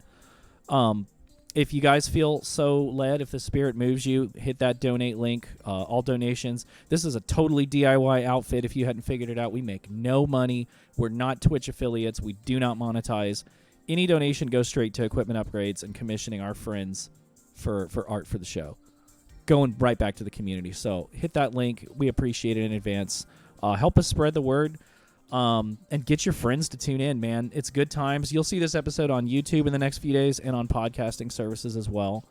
If you guys feel so led, if the spirit moves you, hit that donate link. All donations. This is a totally DIY outfit. If you hadn't figured it out, we make no money. We're not Twitch affiliates. We do not monetize. Any donation goes straight to equipment upgrades and commissioning our friends for art for the show. Going right back to the community. So hit that link. We appreciate it in advance. Help us spread the word. And get your friends to tune in, man. It's good times. You'll see this episode on YouTube in the next few days and on podcasting services as well.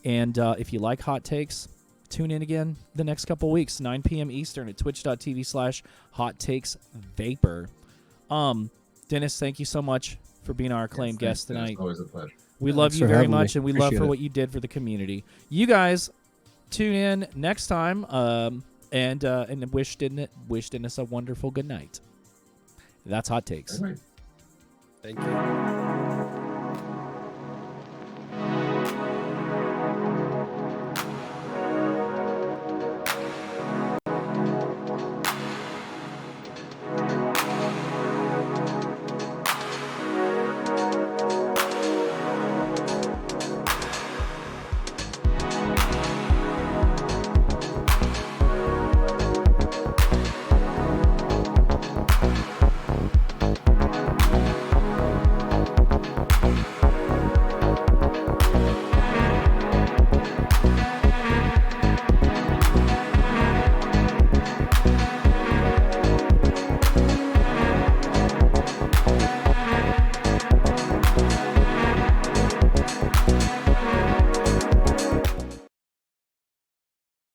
And if you like hot takes, tune in again the next couple weeks, 9 p.m. Eastern at twitch.tv/hottakesvapor. Dennis, thank you so much for being our acclaimed guest tonight. It's always a pleasure. We love you very much, and we love for what you did for the community. You guys tune in next time and wish Dennis a wonderful good night. That's Hot Takes. Thank you.